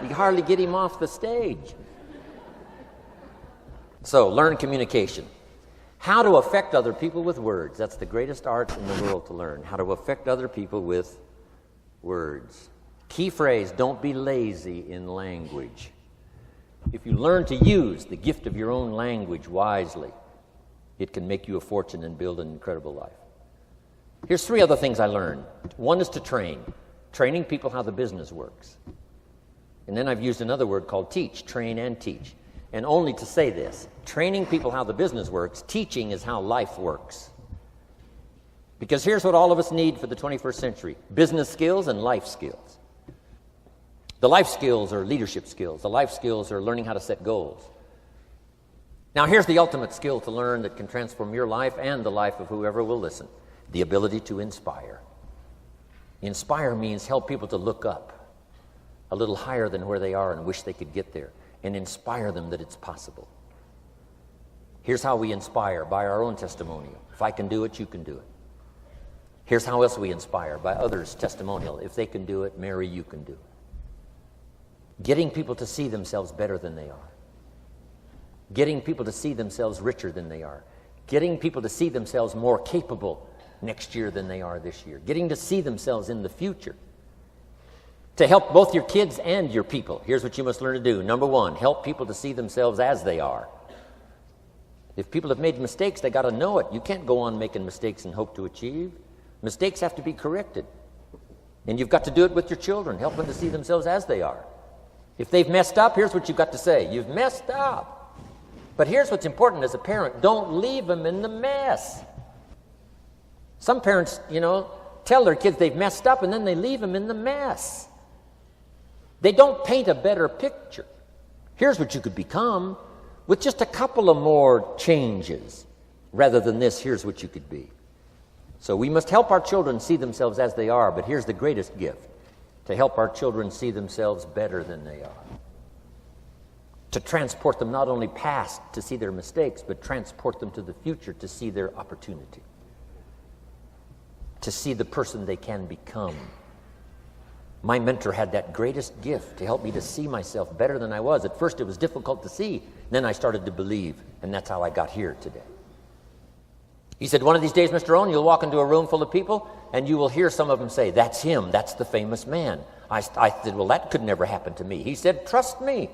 You hardly get him off the stage. So, learn communication. How to affect other people with words. That's the greatest art in the world to learn. How to affect other people with words. Key phrase: don't be lazy in language. If you learn to use the gift of your own language wisely, it can make you a fortune and build an incredible life. Here's 3 other things I learned. One is to train. Training people how the business works. And then I've used another word called teach, train and teach. And only to say this, training people how the business works, teaching is how life works. Because here's what all of us need for the 21st century: business skills and life skills. The life skills are leadership skills. The life skills are learning how to set goals. Now here's the ultimate skill to learn that can transform your life and the life of whoever will listen: the ability to inspire. Inspire means help people to look up a little higher than where they are and wish they could get there, and inspire them that it's possible. Here's how we inspire: by our own testimonial. If I can do it, you can do it. Here's how else we inspire: by others' testimonial. If they can do it, Mary, you can do it. Getting people to see themselves better than they are. Getting people to see themselves richer than they are. Getting people to see themselves more capable next year than they are this year. Getting to see themselves in the future. To help both your kids and your people, here's what you must learn to do. Number 1, help people to see themselves as they are. If people have made mistakes, they got to know it. You can't go on making mistakes and hope to achieve. Mistakes have to be corrected. And you've got to do it with your children. Help them to see themselves as they are. If they've messed up, here's what you've got to say: you've messed up. But here's what's important as a parent: don't leave them in the mess. Some parents, tell their kids they've messed up and then they leave them in the mess. They don't paint a better picture. Here's what you could become with just a couple of more changes. Rather than this, here's what you could be. So we must help our children see themselves as they are, but here's the greatest gift: to help our children see themselves better than they are. To transport them not only past to see their mistakes, but transport them to the future to see their opportunity. To see the person they can become. My mentor had that greatest gift to help me to see myself better than I was. At first it was difficult to see. Then I started to believe, and that's how I got here today. He said, one of these days, Mr. Rohn, you'll walk into a room full of people, and you will hear some of them say, "That's him, that's the famous man." I said, well, that could never happen to me. He said, trust me.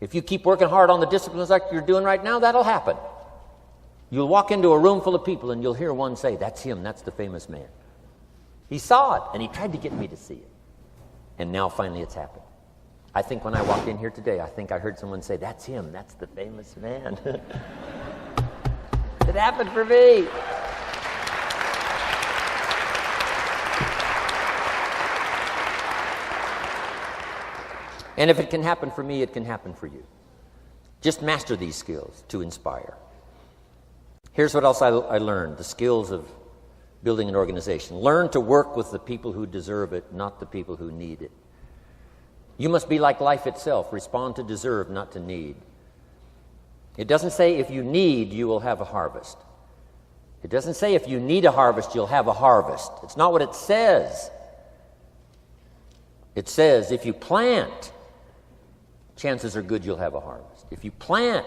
If you keep working hard on the disciplines like you're doing right now, that'll happen. You'll walk into a room full of people, and you'll hear one say, "That's him, that's the famous man." He saw it, and he tried to get me to see it. And now finally it's happened. I think when I walked in here today, I think I heard someone say, "That's him, that's the famous man." It happened for me. And if it can happen for me, it can happen for you. Just master these skills to inspire. Here's what else I learned: the skills of building an organization. Learn to work with the people who deserve it, not the people who need it. You must be like life itself. Respond to deserve, not to need. It doesn't say if you need, you will have a harvest. It doesn't say if you need a harvest, you'll have a harvest. It's not what it says. It says if you plant, chances are good you'll have a harvest. If you plant,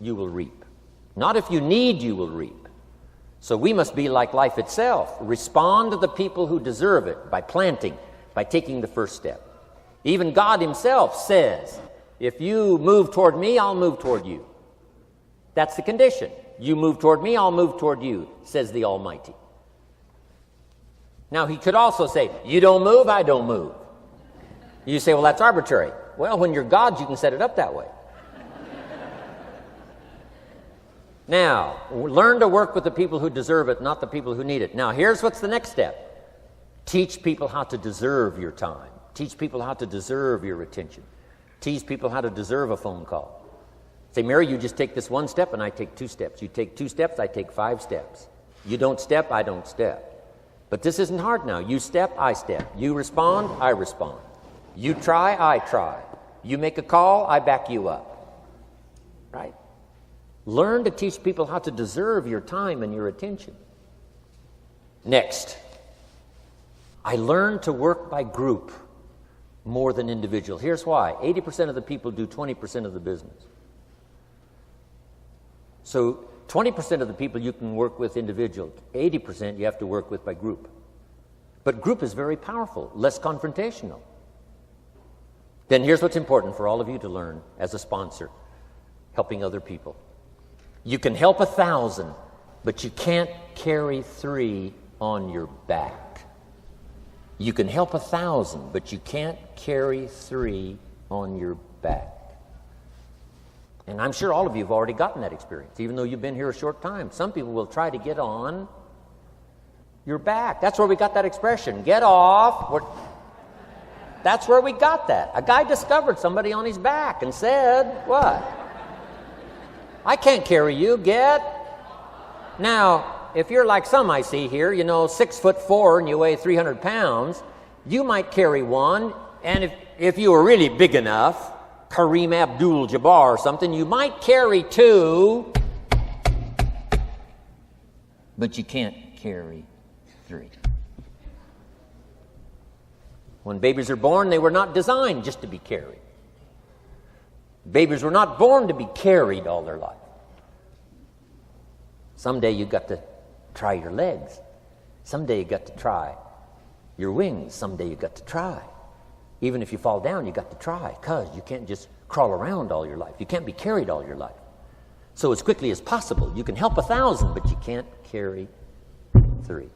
you will reap. Not if you need, you will reap. So we must be like life itself. Respond to the people who deserve it by planting, by taking the first step. Even God himself says, if you move toward me, I'll move toward you. That's the condition. You move toward me, I'll move toward you, says the Almighty. Now, he could also say, you don't move, I don't move. You say, well, that's arbitrary. Well, when you're God, you can set it up that way. Now, learn to work with the people who deserve it, not the people who need it. Now, here's what's the next step. Teach people how to deserve your time. Teach people how to deserve your attention. Teach people how to deserve a phone call. Say, Mary, you just take this one step and I take 2 steps. You take 2 steps, I take 5 steps. You don't step, I don't step. But this isn't hard now. You step, I step. You respond, I respond. You try, I try. You make a call, I back you up. Right? Learn to teach people how to deserve your time and your attention. Next, I learned to work by group more than individual. Here's why. 80% of the people do 20% of the business. So 20% of the people you can work with individual. 80% you have to work with by group. But group is very powerful, less confrontational. Then here's what's important for all of you to learn as a sponsor, helping other people. You can help 1,000, but you can't carry 3 on your back. You can help 1,000, but you can't carry 3 on your back. And I'm sure all of you have already gotten that experience, even though you've been here a short time. Some people will try to get on your back. That's where we got that expression, get off. That's where we got that. A guy discovered somebody on his back and said, what? I can't carry you, get. Now, if you're like some I see here, 6'4" and you weigh 300 pounds, you might carry one, and if you were really big enough, Kareem Abdul-Jabbar or something, you might carry 2, but you can't carry 3. When babies are born, they were not designed just to be carried. Babies were not born to be carried all their life. Someday you got to try your legs. Someday you got to try your wings. Someday you got to try. Even if you fall down, you got to try, because you can't just crawl around all your life. You can't be carried all your life. So as quickly as possible, you can help 1,000, but you can't carry 3.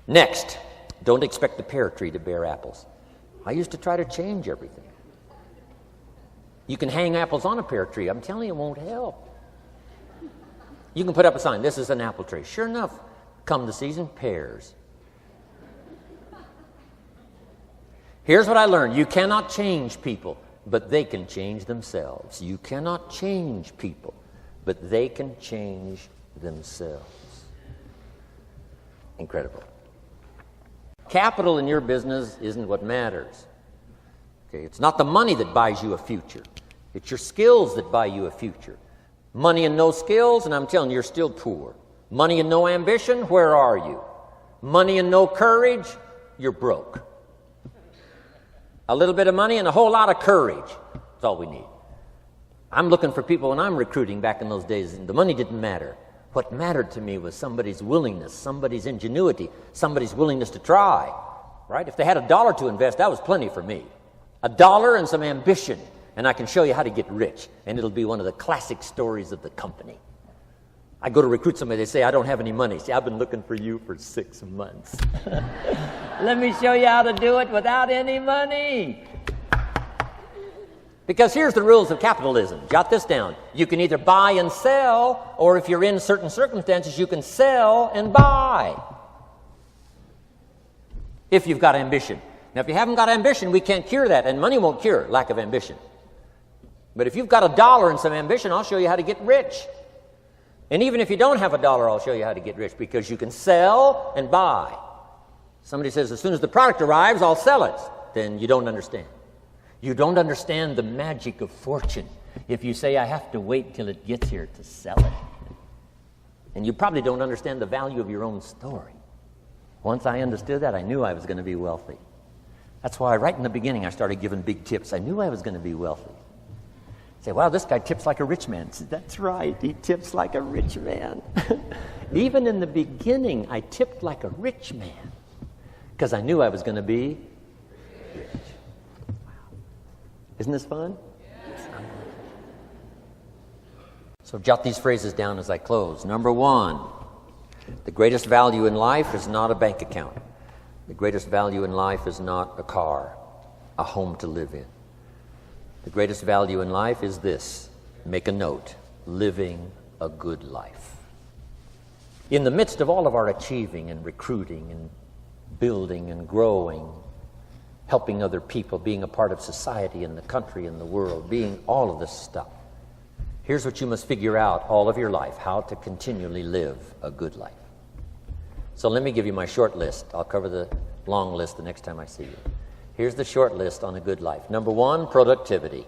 Next, don't expect the pear tree to bear apples. I used to try to change everything. You can hang apples on a pear tree. I'm telling you, it won't help. You can put up a sign, this is an apple tree. Sure enough, come the season, pears. Here's what I learned. You cannot change people, but they can change themselves. You cannot change people, but they can change themselves. Incredible. Capital in your business isn't what matters. Okay, it's not the money that buys you a future. It's your skills that buy you a future. Money and no skills, and I'm telling you, you're still poor. Money and no ambition, where are you? Money and no courage, you're broke. A little bit of money and a whole lot of courage. That's all we need. I'm looking for people when I'm recruiting back in those days, and the money didn't matter. What mattered to me was somebody's willingness, somebody's ingenuity, somebody's willingness to try. Right? If they had $1 to invest, that was plenty for me. $1 and some ambition, and I can show you how to get rich, and it'll be one of the classic stories of the company. I go to recruit somebody, they say, I don't have any money. See, I've been looking for you for 6 months. Let me show you how to do it without any money. Because here's the rules of capitalism. Jot this down. You can either buy and sell, or if you're in certain circumstances, you can sell and buy. If you've got ambition. Now, if you haven't got ambition, we can't cure that, and money won't cure lack of ambition. But if you've got $1 and some ambition, I'll show you how to get rich. And even if you don't have $1, I'll show you how to get rich, because you can sell and buy. Somebody says, as soon as the product arrives, I'll sell it. Then you don't understand. You don't understand the magic of fortune if you say, I have to wait till it gets here to sell it. And you probably don't understand the value of your own story. Once I understood that, I knew I was going to be wealthy. That's why right in the beginning I started giving big tips. I knew I was going to be wealthy. Say, wow, this guy tips like a rich man. Say, that's right, he tips like a rich man. Even in the beginning, I tipped like a rich man because I knew I was going to be rich. Wow. Isn't this fun? Yes. So jot these phrases down as I close. Number 1, the greatest value in life is not a bank account. The greatest value in life is not a car, a home to live in. The greatest value in life is this. Make a note. Living a good life. In the midst of all of our achieving and recruiting and building and growing, helping other people, being a part of society and the country and the world, being all of this stuff, here's what you must figure out all of your life, how to continually live a good life. So let me give you my short list. I'll cover the long list the next time I see you. Here's the short list on a good life. Number 1, productivity.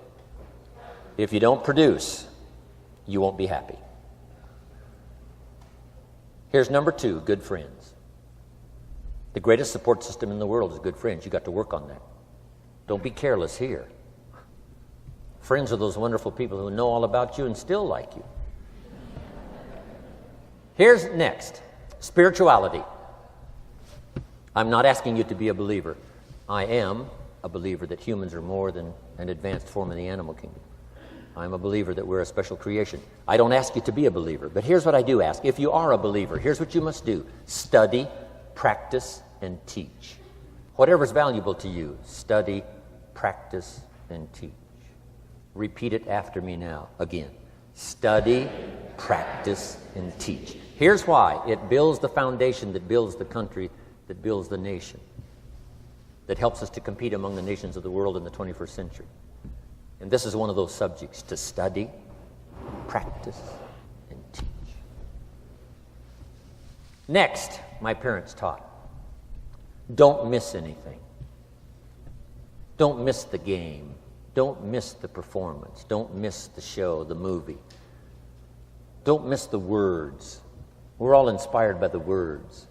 If you don't produce, you won't be happy. Here's number 2, good friends. The greatest support system in the world is good friends. You got to work on that. Don't be careless here. Friends are those wonderful people who know all about you and still like you. Here's next, spirituality. I'm not asking you to be a believer. I am, a believer that humans are more than an advanced form of the animal kingdom. I'm a believer that we're a special creation. I don't ask you to be a believer, but here's what I do ask. If you are a believer, here's what you must do. Study, practice, and teach. Whatever's valuable to you, study, practice, and teach. Repeat it after me now, again. Study, practice, and teach. Here's why. It builds the foundation that builds the country, that builds the nation, that helps us to compete among the nations of the world in the 21st century. And this is one of those subjects, to study, practice, and teach. Next, my parents taught, don't miss anything. Don't miss the game. Don't miss the performance. Don't miss the show, the movie. Don't miss the words. We're all inspired by the words.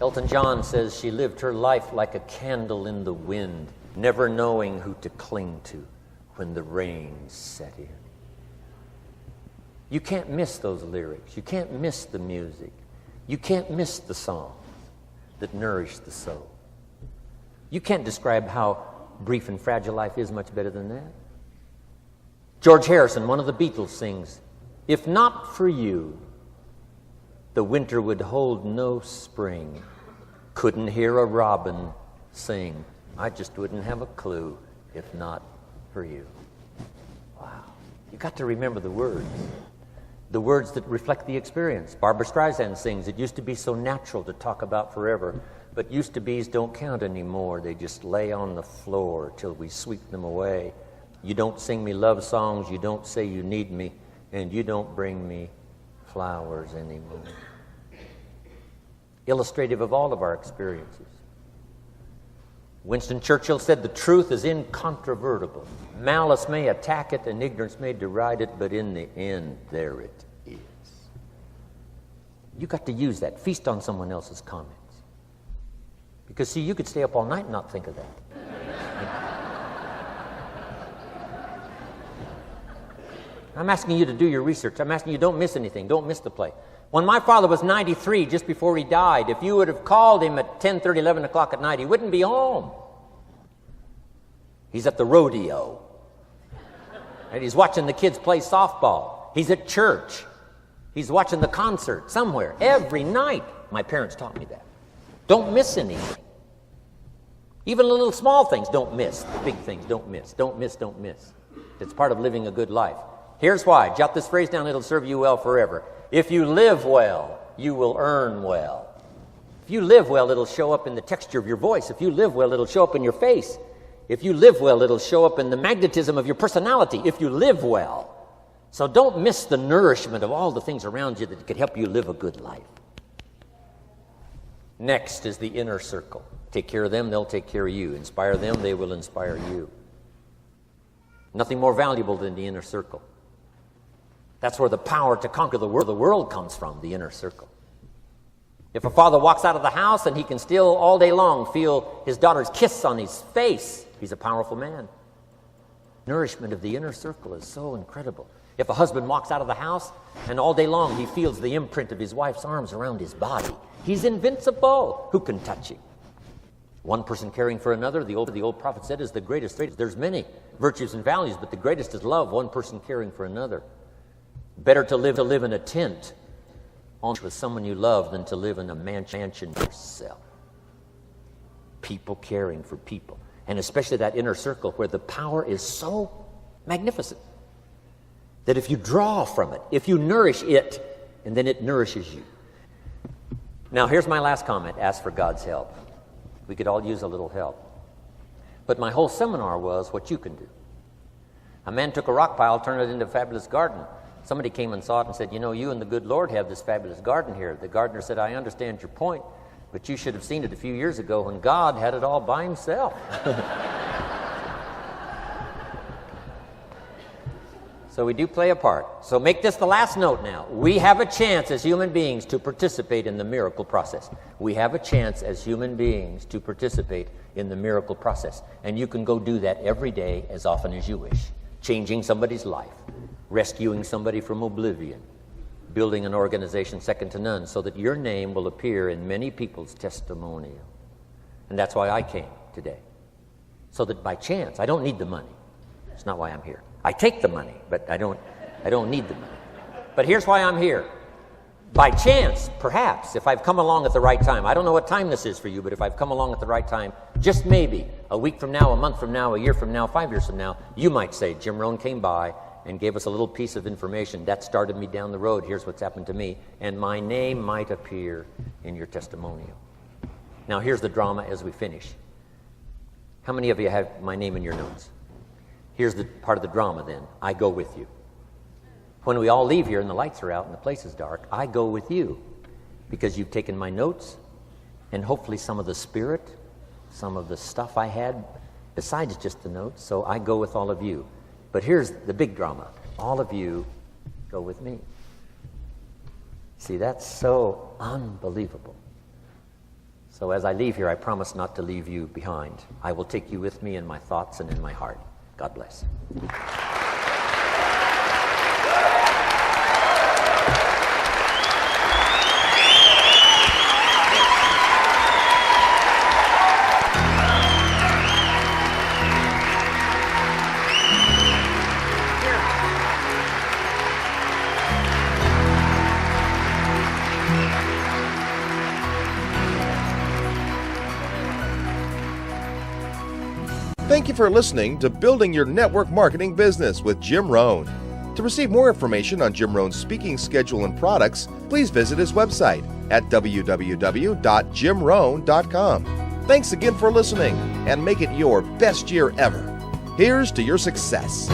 Elton John says she lived her life like a candle in the wind, never knowing who to cling to when the rain set in. You can't miss those lyrics. You can't miss the music. You can't miss the songs that nourish the soul. You can't describe how brief and fragile life is much better than that. George Harrison, one of the Beatles, sings, "If not for you, the winter would hold no spring. Couldn't hear a robin sing. I just wouldn't have a clue if not for you." Wow. You got to remember the words that reflect the experience. Barbra Streisand sings, "It used to be so natural to talk about forever, but used to be's don't count anymore. They just lay on the floor till we sweep them away. You don't sing me love songs, you don't say you need me, and you don't bring me flowers anymore." Illustrative of all of our experiences. Winston Churchill said, "The truth is incontrovertible. Malice may attack it and ignorance may deride it, but in the end, there it is." You got to use that. Feast on someone else's comments. Because, see, you could stay up all night and not think of that. I'm asking you to do your research. I'm asking you, don't miss anything. Don't miss the play. When my father was 93, just before he died, if you would have called him at 10:30, 11 o'clock at night, he wouldn't be home. He's at the rodeo. And he's watching the kids play softball. He's at church. He's watching the concert somewhere. Every night. My parents taught me that. Don't miss anything. Even the little small things, don't miss. The big things, don't miss. Don't miss, don't miss. It's part of living a good life. Here's why. Jot this phrase down. It'll serve you well forever. If you live well, you will earn well. If you live well, it'll show up in the texture of your voice. If you live well, it'll show up in your face. If you live well, it'll show up in the magnetism of your personality. If you live well. So don't miss the nourishment of all the things around you that could help you live a good life. Next is the inner circle. Take care of them, they'll take care of you. Inspire them, they will inspire you. Nothing more valuable than the inner circle. That's where the power to conquer the world comes from, the inner circle. If a father walks out of the house and he can still all day long feel his daughter's kiss on his face, he's a powerful man. Nourishment of the inner circle is so incredible. If a husband walks out of the house and all day long he feels the imprint of his wife's arms around his body, he's invincible. Who can touch him? One person caring for another, the old prophet said, is the greatest. There's many virtues and values, but the greatest is love, one person caring for another. Better to live in a tent with someone you love than to live in a mansion yourself. People caring for people. And especially that inner circle where the power is so magnificent that if you draw from it, if you nourish it, and then it nourishes you. Now, here's my last comment. Ask for God's help. We could all use a little help. But my whole seminar was what you can do. A man took a rock pile, turned it into a fabulous garden. Somebody came and saw it and said, "You know, you and the good Lord have this fabulous garden here." The gardener said, "I understand your point, but you should have seen it a few years ago when God had it all by himself." So we do play a part. So make this the last note now. We have a chance as human beings to participate in the miracle process. We have a chance as human beings to participate in the miracle process. And you can go do that every day as often as you wish. Changing somebody's life. Rescuing somebody from oblivion. Building an organization second to none so that your name will appear in many people's testimonial. And that's why I came today. so that by chance, I don't need the money. It's not why I'm here. I take the money, but I don't need the money. But here's why I'm here. By chance, perhaps, if I've come along at the right time, I don't know what time this is for you, but if I've come along at the right time, just maybe, a week from now, a month from now, a year from now, 5 years from now, you might say, Jim Rohn came by and gave us a little piece of information. That started me down the road. Here's what's happened to me. And my name might appear in your testimonial. Now, here's the drama as we finish. How many of you have my name in your notes? Here's the part of the drama then. I go with you. When we all leave here and the lights are out and the place is dark, I go with you because you've taken my notes and hopefully some of the spirit, some of the stuff I had besides just the notes. So I go with all of you. But here's the big drama. All of you go with me. See, that's so unbelievable. So as I leave here, I promise not to leave you behind. I will take you with me in my thoughts and in my heart. God bless. Thank you for listening to Building Your Network Marketing Business with Jim Rohn. To receive more information on Jim Rohn's speaking schedule and products, please visit his website at www.jimrohn.com. Thanks again for listening, and make it your best year ever. Here's to your success.